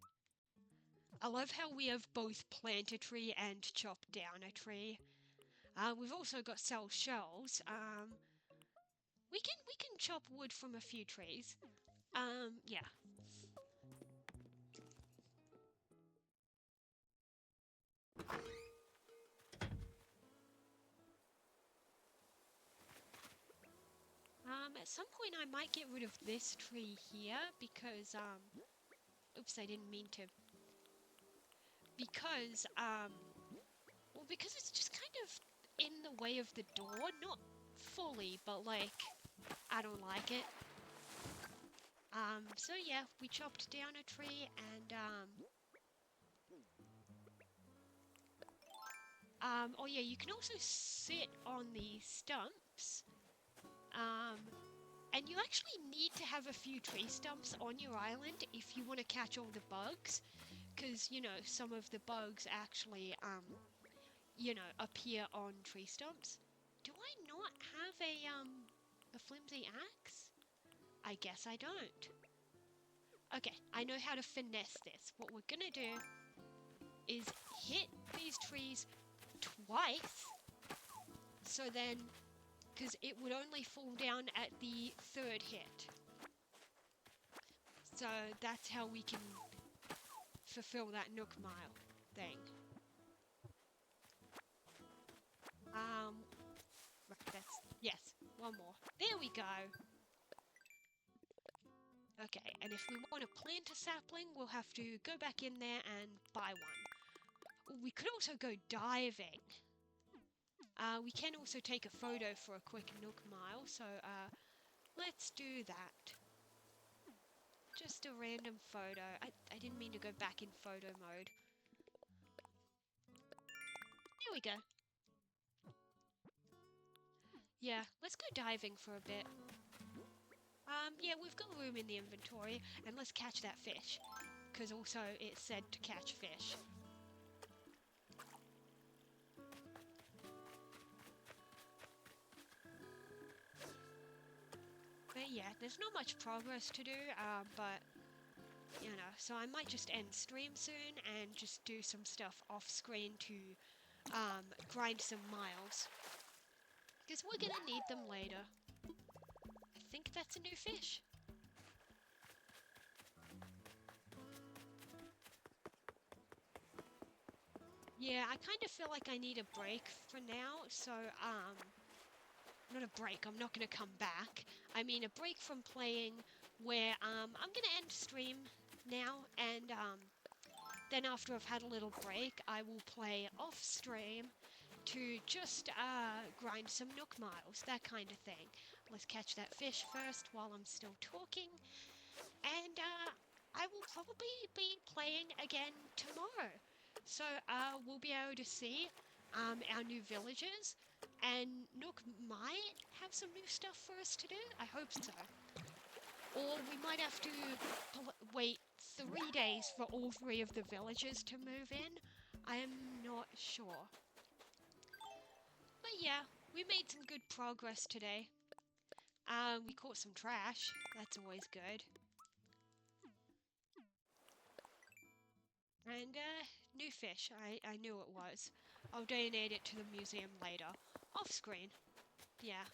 I love how we have both plant a tree and chop down a tree. We've also got sell shells. We can chop wood from a few trees. Yeah. At some point I might get rid of this tree here because, oops, I didn't mean to. Because, well, because it's just kind of in the way of the door. Not fully, but, like, I don't like it. So yeah, we chopped down a tree and, oh yeah, you can also sit on the stumps. And you actually need to have a few tree stumps on your island if you want to catch all the bugs. Because, you know, some of the bugs actually, you know, appear on tree stumps. Do I not have a flimsy axe? I guess I don't. Okay, I know how to finesse this. What we're gonna do is hit these trees twice. So then, because it would only fall down at the third hit. So that's how we can fulfill that Nook Mile thing. Right, that's, yes, one more. There we go. Okay, and if we want to plant a sapling, we'll have to go back in there and buy one. We could also go diving. We can also take a photo for a quick Nook Mile, so let's do that. Just a random photo. I didn't mean to go back in photo mode. we go. Yeah, let's go diving for a bit. Yeah, we've got room in the inventory, and let's catch that fish. Because also it said to catch fish. But yeah, there's not much progress to do, but, you know, so I might just end stream soon and just do some stuff off screen to grind some miles. Because we're gonna need them later. I think that's a new fish. Yeah, I kind of feel like I need a break for now, so, not a break, I'm not gonna come back. I mean a break from playing where, I'm gonna end stream now, and, then after I've had a little break, I will play off stream to just, grind some Nook Miles, that kind of thing. Let's catch that fish first while I'm still talking, and, I will probably be playing again tomorrow. So, we'll be able to see, our new villagers, and Nook might have some new stuff for us to do. I hope so. Or we might have to wait 3 days for all 3 of the villagers to move in. I am not sure. But yeah, we made some good progress today. We caught some trash. That's always good. And, new fish. I knew it was. I'll donate it to the museum later. Off screen. Yeah.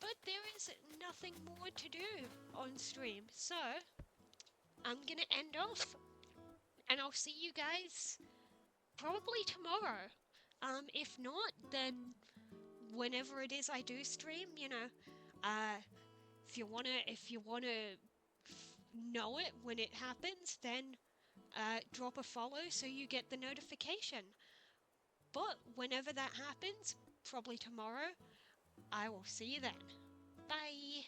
But there is nothing more to do on stream. So, I'm gonna end off. And I'll see you guys probably tomorrow. If not, then whenever it is I do stream, you know, if you wanna know it when it happens, then drop a follow so you get the notification. But whenever that happens, probably tomorrow, I will see you then. Bye!